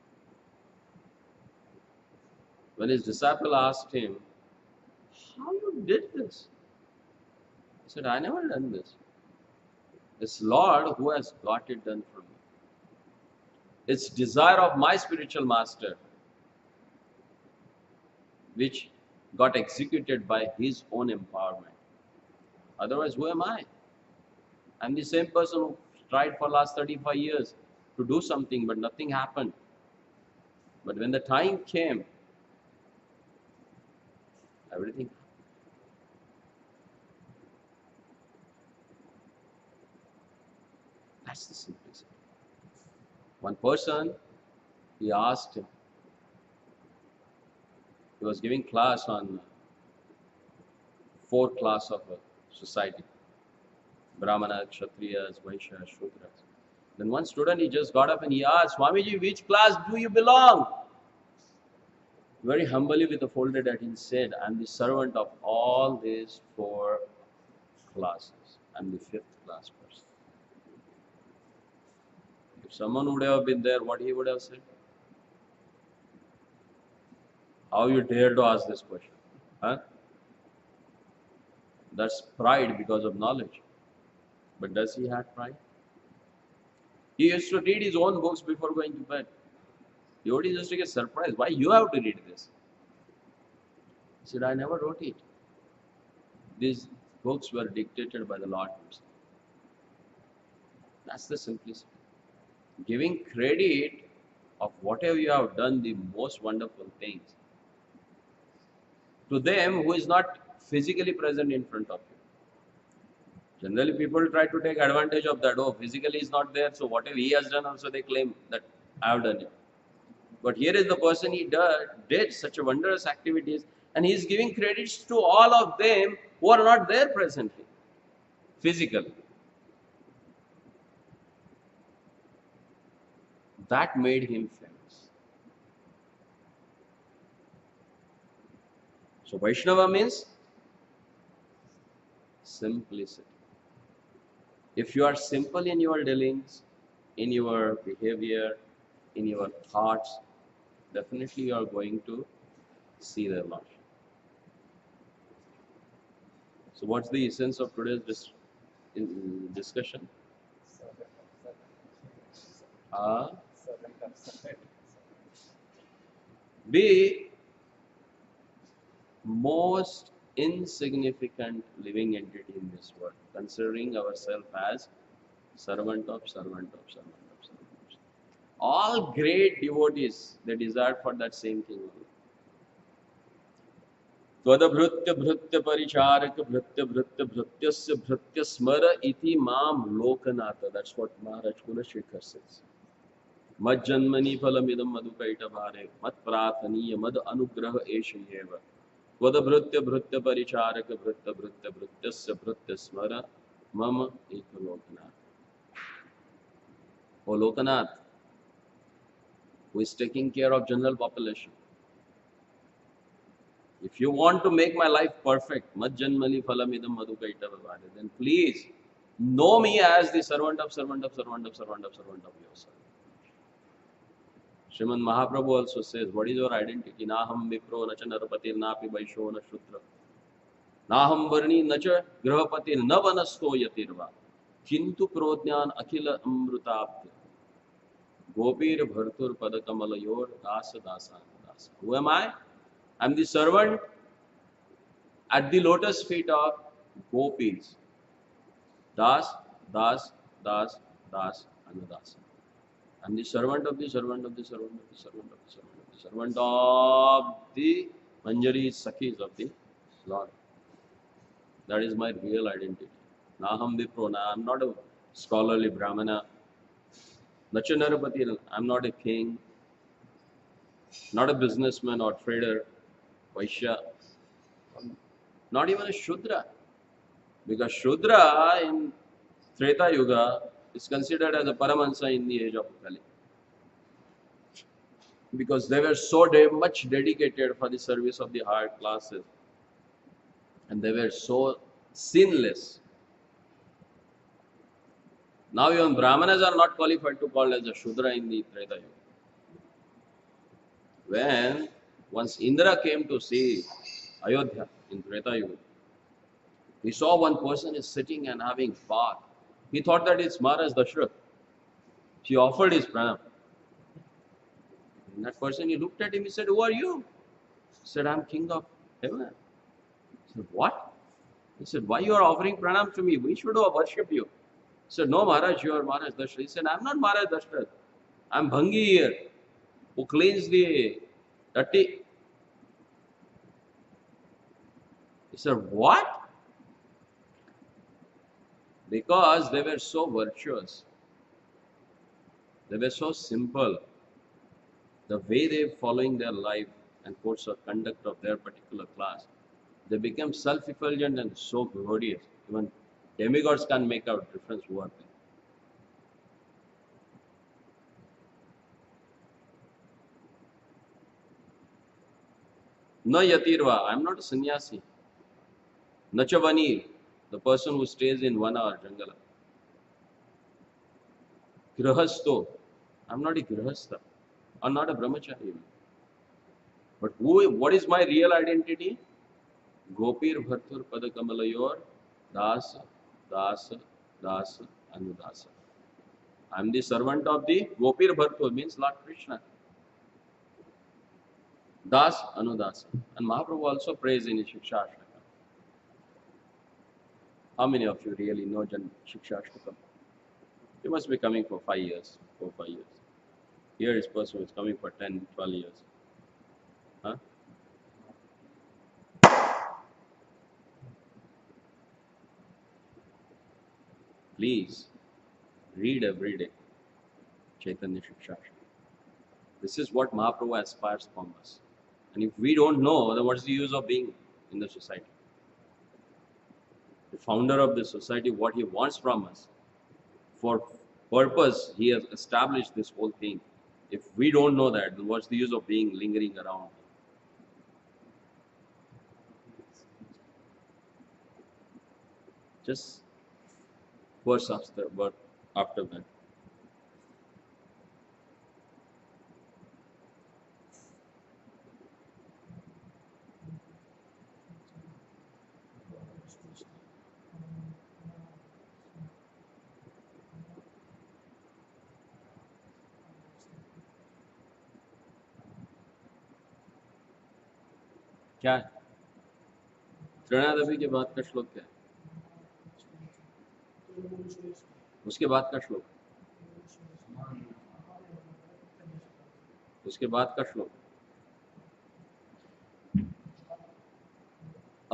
When his disciple asked him, how you did this? He said, I never done this. It's Lord who has got it done for me. It's desire of my spiritual master which got executed by his own empowerment. Otherwise, who am I? I'm the same person who tried for last 35 years to do something, but nothing happened. But when the time came, everything happened. That's the simplicity. One person, he asked him, he was giving class on 4 class of a society. Brahmana, Kshatriyas, Vaishyas, Shudras. Then one student, he just got up and he asked, Swamiji, which class do you belong? Very humbly with a folded hat, he said, I am the servant of all these 4 classes. I am the 5th class person. If someone would have been there, what he would have said? How you dare to ask this question? Huh? That's pride because of knowledge. But does he have pride? He used to read his own books before going to bed. He would just get surprised. Why you have to read this? He said, I never wrote it. These books were dictated by the Lord himself. That's the simplicity. Giving credit of whatever you have done, the most wonderful things, to them who is not physically present in front of you. Generally, people try to take advantage of that. Oh, physically is not there, so whatever he has done, also they claim that I have done it. But here is the person, he did such a wondrous activities, and he is giving credits to all of them who are not there presently, physically. That made him famous. So Vaishnava means simplicity. If you are simple in your dealings, in your behavior, in your thoughts, definitely you are going to see the Lord. So what's the essence of today's discussion? Be most insignificant living entity in this world, considering ourselves as servant of servant of servant of servant. All great devotees, they desired for that same thing only. Tvadabhrutya bhrutya paricharak bhrutya bhrutya bhrutyasya bhrutya smara iti mam lokanatha. That's what Maharaj Kulashekar says. Mad janmani phalamidam madhukaita bhare mad prathaniya mad anugraha eshayeva. Tvadabhrutya bhrutya paricharak bhrutya bhrutya bhrutyasya bhrutya smara mama eka lokanath. O Lokanath, who is taking care of general population. If you want to make my life perfect, Majjanmali Phalamidam Madhukaita Vavare, then please know me as the servant of yourself. Srimad Mahaprabhu also says, what is your identity? Naham Vipro Nacha Narapatir Napi Vaisho Na Shudra. Naham Varni Nacha Grahapatir Navanasto Yatirva. Kintu Prodnyan Akhila Amrutapti. Gopir Bhartur Padakamalayor Dasa Dasa Dasa. Who am I? I am the servant at the lotus feet of gopis. Das, Das, Das, Das, and Das. I am the servant of the servant of the servant of the servant of the servant of the servant of the Manjari Sakhis of the Lord. That is my real identity. Naham Viprona. I am not a scholarly Brahmana. Nachanarapati. I am not a king. Not a businessman or trader. Vaishya. Not even a Shudra. Because Shudra in Treta Yuga is considered as a Paramahansa in the age of Kali. Because they were so much dedicated for the service of the higher classes. And they were so sinless. Now even Brahmanas are not qualified to call as a Shudra in the Treta Yuga. When once Indra came to see Ayodhya in Treta Yuga, he saw one person is sitting and having bath. He thought that it's Maharaj Dashrath. He offered his pranam. And that person, he looked at him, he said, who are you? He said, I'm king of heaven. He said, what? He said, why you are offering pranam to me? We should worship you. He said, no Maharaj, you are Maharaj Dashrath. He said, I'm not Maharaj Dashrath. I'm Bhangi here, who cleans the dirty. He said, what? Because they were so virtuous. They were so simple. The way they were following their life and course of conduct of their particular class, they became self-effulgent and so glorious. Even demigods can't make out difference who are they. Na yatirva, I am not a sannyasi. Nachavani, the person who stays in one hour jangala. Grahasto, I am not a grahastha. I am not a brahmachari even. But what is my real identity? Gopir Bhartur Padakamalayor Dasa, Dasa, Dasa, Anudasa. I am the servant of the Gopir Bhartur, means Lord Krishna. Das, Anudasa. And Mahaprabhu also prays in his Shiksha Ashtakam. How many of you really know Shiksha Ashtakam? You must be coming for 5 years, 4 5 years. Here is person who is coming for 10, 12 years. Huh? Please read every day Chaitanya Shiksha. This is what Mahaprabhu aspires from us. And if we don't know, then what's the use of being in the society? The founder of the society, what he wants from us, for purpose, he has established this whole thing. If we don't know that, then what's the use of being lingering around? Just verse after that. क्या है? त्रिणादपि के बाद का श्लोक क्या है? उसके बाद का श्लोक उसके बाद का श्लोक,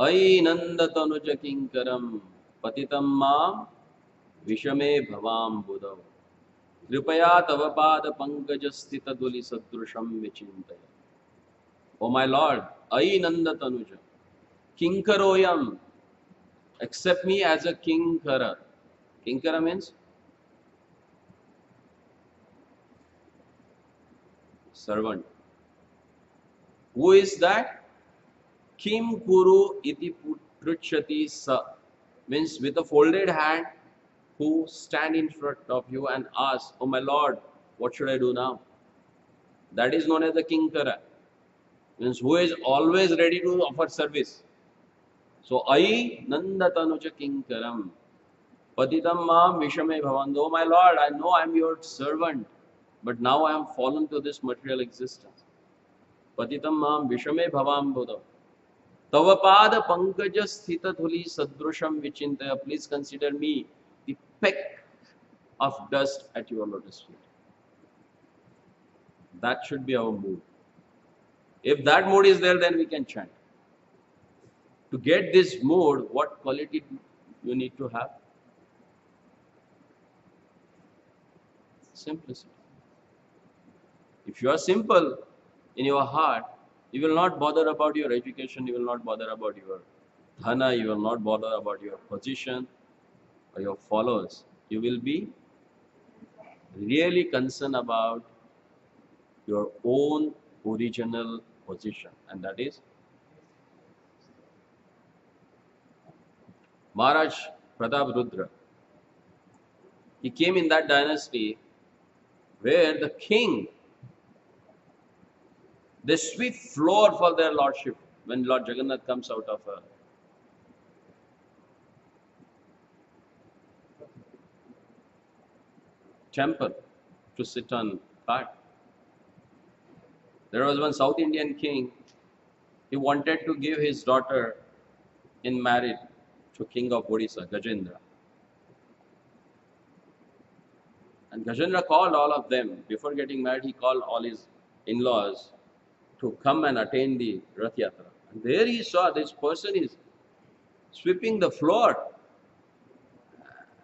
अयि नंदतनुज किंकरम पतितं मां विषमे भवाम बुधौ कृपया तव पाद पंकज स्थित धूलि सदृशम विचिंतय. O my Lord, अयि नंदतनुज किंकरोयम, accept me as a kinkara. Kinkara means servant. Who is that? Kim kuru iti pruchati sa, means with a folded hand, who stand in front of you and ask, oh my Lord, what should I do now? That is known as the kinkara, means who is always ready to offer service. So ai nandatanuja kinkaram patitam mam vishame bhavan. Oh my Lord, I know I am your servant, but now I am fallen to this material existence. Patitam mam vishame bhavam bodha tava pada pankaja sthita thuli sadrusham vichintaya. Please consider me the peck of dust at your lotus feet. That should be our mood. If that mood is there, then we can chant. To get this mood, what quality you need to have? Simplicity. If you are simple in your heart, you will not bother about your education, you will not bother about your dhana, you will not bother about your position or your followers. You will be really concerned about your own original position, and that is Maharaj Pratap Rudra. He came in that dynasty where the king, they sweep floor for their lordship when Lord Jagannath comes out of a temple to sit on cart. There was one South Indian king. He wanted to give his daughter in marriage to King of Odisha, Gajendra. And Gajendra called all of them. Before getting married, he called all his in-laws to come and attend the Rath Yatra. And there he saw this person is sweeping the floor.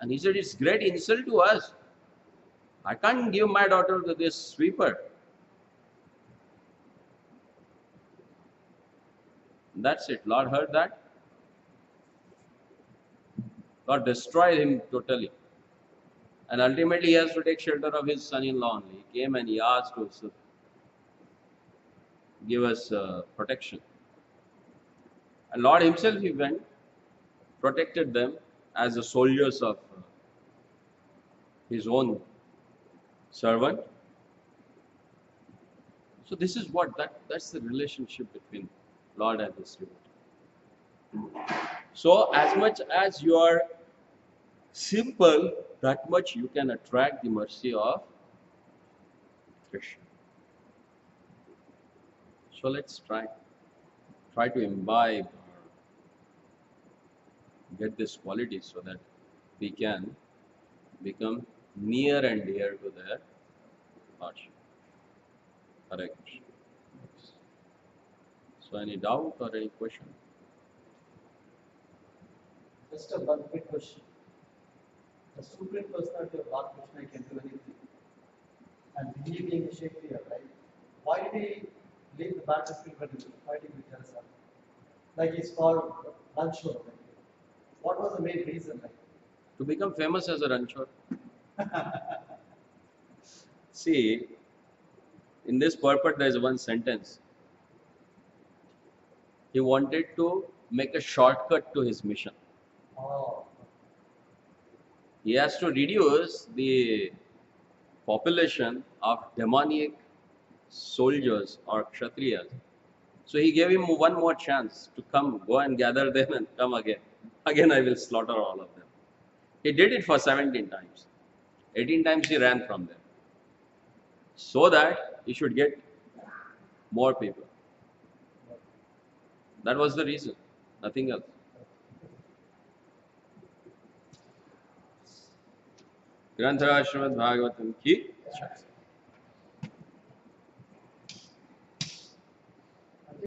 And he said, it's great insult to us. I can't give my daughter to this sweeper. That's it. Lord heard that. Lord destroyed him totally. And ultimately he has to take shelter of his son-in-law only. He came and he asked to give us protection. And Lord himself, he went, protected them as the soldiers of his own servant. So this is what, that's the relationship between Lord and his devotee. So as much as you are simple, that much you can attract the mercy of Krishna. So let's try to imbibe or get this quality so that we can become near and dear to their Lordship. Hare Krishna. So any doubt or any question? Just a one quick question. The supreme personality of Lord Krishna can do anything. And he being Shakespeare, right? Why did he leave the battlefield when he was fighting with Jalsa? Like he's called Ranchor. Like, what was the main reason? Like? To become famous as a ranchor. See, in this purport there is one sentence. He wanted to make a shortcut to his mission. Oh. He has to reduce the population of demoniac soldiers or kshatriyas. So he gave him one more chance to come, go and gather them and come again. Again I will slaughter all of them. He did it for 17 times. 18 times he ran from them. So that he should get more people. That was the reason, nothing else. Granthara Srimad Bhagavatam ki